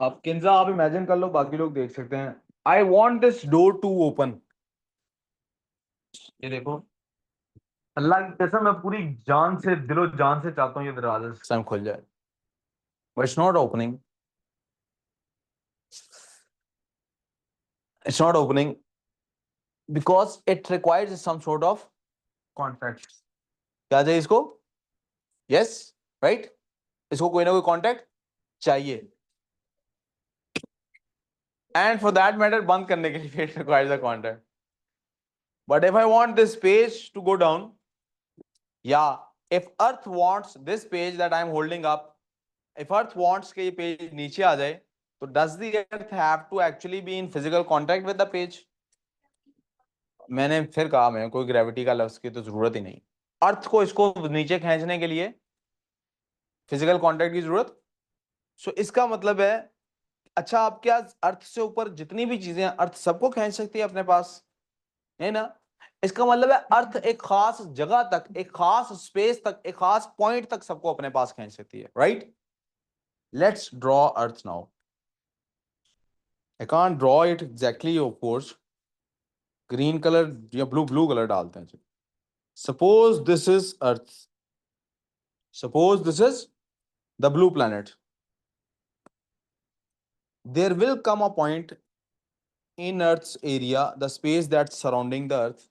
अब किंजा आप इमेजिन कर लो, बाकी लोग देख सकते हैं। I want this door to open, ये देखो, अल्लाह की कसम मैं पूरी जान से, दिलो जान से चाहता हूँ ये दरवाजा इस टाइम खुल जाए, but it's not opening, it's not opening because it requires some sort of contact. क्या चाहिए इसको? यस, राइट, इसको कोई ना कोई कॉन्टैक्ट चाहिए, एंड फॉर दैट मैटर बंद करने के लिए it requires a contact. But if I want this page to go down, या if earth wants this page that I am holding up, if earth wants कि ये पेज नीचे आ जाए, तो does the earth have to actually be in physical contact with the page? मैंने फिर कहा, मैं कोई ग्रेविटी का लफ्ज की तो जरूरत ही नहीं, अर्थ को इसको नीचे खींचने के लिए फिजिकल कांटेक्ट की जरूरत। सो इसका मतलब है, अच्छा आप क्या अर्थ से ऊपर जितनी भी चीजें हैं अर्थ सबको खींच सकती है अपने पास, है ना? इसका मतलब है अर्थ एक खास जगह तक, एक खास स्पेस तक, एक खास पॉइंट तक सबको अपने पास खींच सकती है, right? Let's draw earth now. I can't draw it exactly, of course. Green colour या ब्लू कलर डालते हैं। Suppose this is earth, suppose this is the blue planet, there will come a point in earth's area, the space that's surrounding the earth,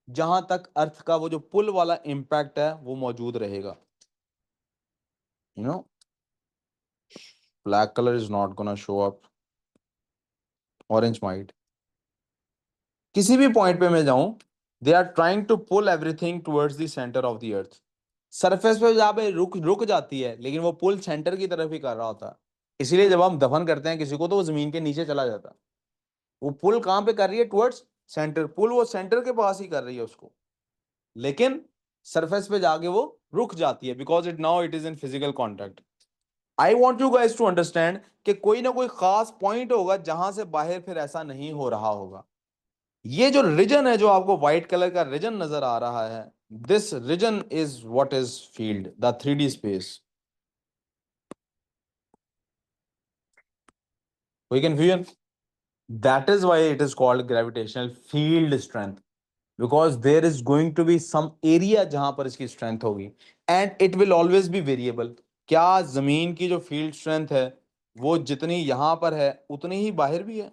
जहां तक अर्थ का वो जो पुल वाला इंपैक्ट है वो मौजूद रहेगा। You know black colour is not gonna show up, orange might. किसी भी पॉइंट पे मैं जाऊं, they are trying to pull everything towards the centre of the earth. Surface पे जहाँ पे रुक रुक जाती है, लेकिन वो पुल सेंटर की तरफ ही कर रहा होता है। इसीलिए जब हम दफन करते हैं किसी को तो वो जमीन के नीचे चला जाता है। वो पुल कहाँ पे कर रही है? Towards centre. पुल वो सेंटर के पास ही कर रही है उसको, लेकिन सरफेस पे जाके वो रुक जाती है, because it now it is in physical contact. I want you guys to understand कि कोई ना कोई खास पॉइंट होगा जहां से बाहर फिर ऐसा नहीं हो रहा होगा। ये जो रीजन है, जो आपको व्हाइट कलर का रीजन नजर आ रहा है, this region is what is field, the 3D space. कोई confusion? That is why it is called gravitational field strength, because there is going to be some area जहां पर इसकी स्ट्रेंथ होगी, and it will always be variable. क्या जमीन की जो फील्ड स्ट्रेंथ है वो जितनी यहां पर है उतनी ही बाहर भी है?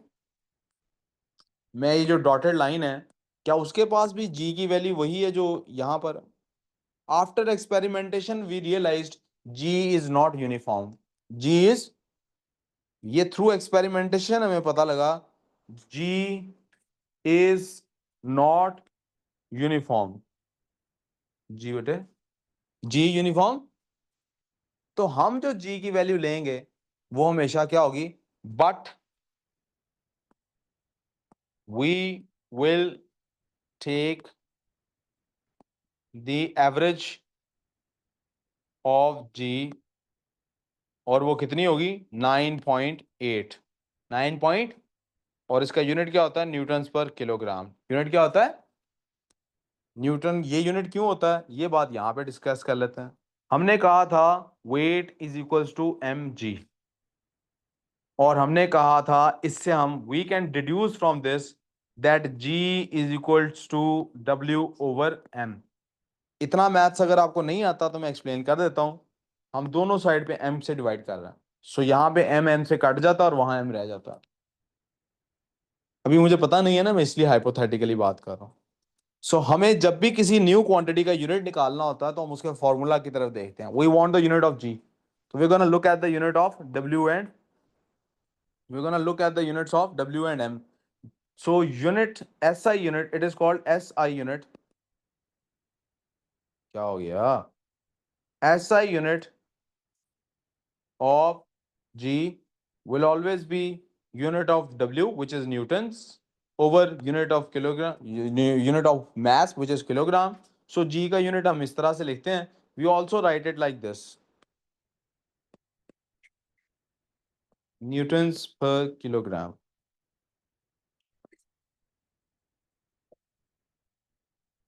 मैं ये जो डॉटेड लाइन है, क्या उसके पास भी जी की वैल्यू वही है जो यहां पर? After experimentation we realised g is not uniform. G is, ये थ्रू एक्सपेरिमेंटेशन हमें पता लगा, जी इज नॉट यूनिफॉर्म। जी बेटे, जी यूनिफॉर्म। तो हम जो जी की वैल्यू लेंगे वो हमेशा क्या होगी? But we will take the average of g, और वो कितनी होगी? 9.8। 9 पॉइंट, और इसका यूनिट क्या होता है? Newton per kilogram. यूनिट क्या होता है? न्यूटन। ये यूनिट क्यों होता है ये बात यहां पे डिस्कस कर लेते हैं। हमने कहा था weight is equals to M g, और हमने कहा था इससे हम we can deduce from this that g is equals to डब्ल्यू ओवर एम। इतना मैथ्स अगर आपको नहीं आता तो मैं एक्सप्लेन कर देता हूं। हम दोनों साइड पे एम से डिवाइड कर रहे हैं, सो यहाँ पे एम एम से कट जाता और वहां एम रह जाता। अभी मुझे पता नहीं है ना, मैं इसलिए हाइपोथेटिकली बात कर रहा हूँ। सो हमें जब भी किसी न्यू क्वांटिटी का यूनिट निकालना होता है तो हम उसके फॉर्मूला की तरफ देखते हैं। We want the unit of G, तो we gonna look at the unit of W and we gonna look at the units of W and M. So unit, SI unit, it is called SI unit. क्या हो गया? SI unit of G will always be unit of W, which is newtons, over unit of kilogram, unit of mass, which is kilogram. So G का unit हम इस तरह से लिखते हैं. We also write it like this: newtons per kilogram.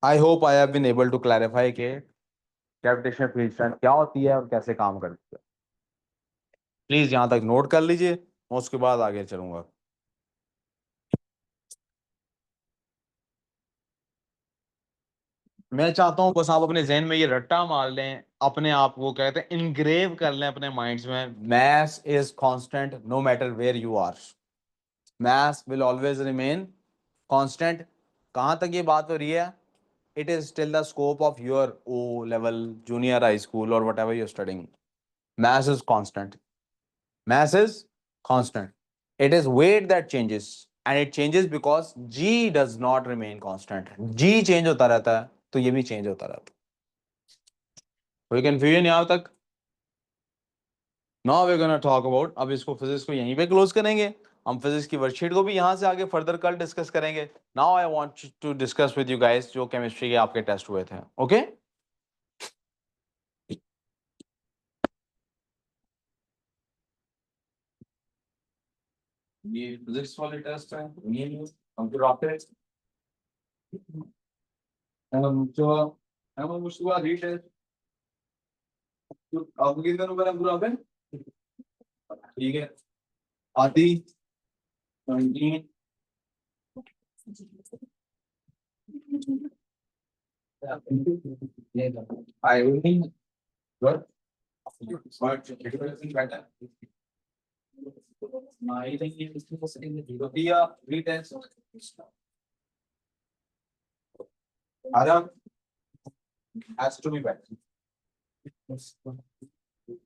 I hope I have been able to clarify कि ग्रेविटेशनल फील्ड स्ट्रेंथ क्या होती है और कैसे काम करती है। प्लीज यहाँ तक नोट कर लीजिए, मैं उसके बाद आगे चलूंगा। मैं चाहता हूं बस आप अपने जहन में ये रट्टा मार लें, अपने आप को कहते हैं इनग्रेव कर लें अपने माइंड्स में, math is constant no matter where you are. Math will always remain constant. कहां तक ये बात हो रही है? It is still the scope of your O level, junior high school और whatever you're studying. Math is constant, math is constant. It is weight that changes, and it changes because G does not remain constant. G change होता रहता है तो ये भी चेंज होता रहता है। कोई कंफ्यूजन यहां तक? Now we gonna talk about, अब इसको फिजिक्स को यहीं पे क्लोज करेंगे। हम फिजिक्स की वर्कशीट को भी यहां से आगे फर्दर कल डिस्कस करेंगे। Now I want to discuss with you guys जो केमिस्ट्री के आपके टेस्ट हुए थे। ओके, ये फिजिक्स वाले टेस्ट हैं, ये कंप्यूटर आपके जो हम उसके बाद रीटेस्ट आपको कितने नंबर है पूरा पे? ठीक है, आती 19 I will good smart better I think it is in the European retest. Adam has to be better.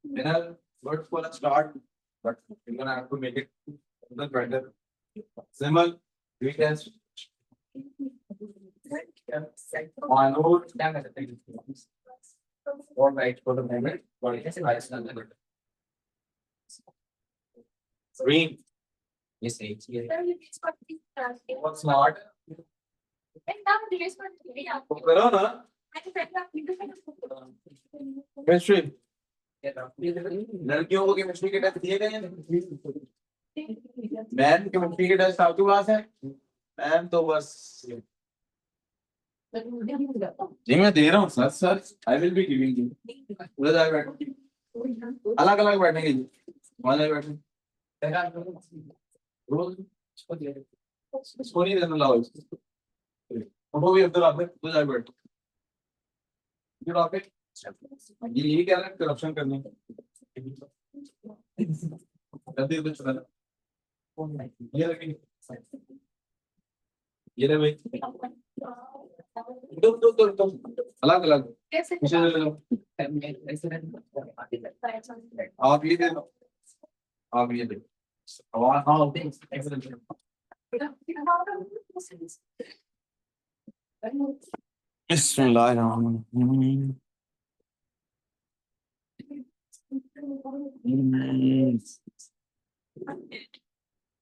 Winner, good for a start, but you're gonna have to make it even better. Simple, retest. Manur, all right for the moment. Green, Yes, it's here. what's not? करो ना केमिस्ट्री लड़कियों को केमिस्ट्री के टेस्ट दिए गए हैं मैम केमिस्ट्री के टेस्ट आपके पास है मैम तो बस जी मैं दे रहा हूँ sir sir I will be giving you उधर जाके बैठो अलग अलग बैठेंगे जी वहां जाके बैठो रोज इसको नहीं देना लाओ इसको वो भी अब्दुल आप उधर जाके बैठो ये टॉपिक ये कह रहा है करप्शन करने गलती तो चला ये रखेंगे ये रहे भाई दो अलग अलग पीछे ले लो आप ये दे लो आप ये दे हाँ हाँ बिस्मिल्लाहिर्रहमानिर्रहीम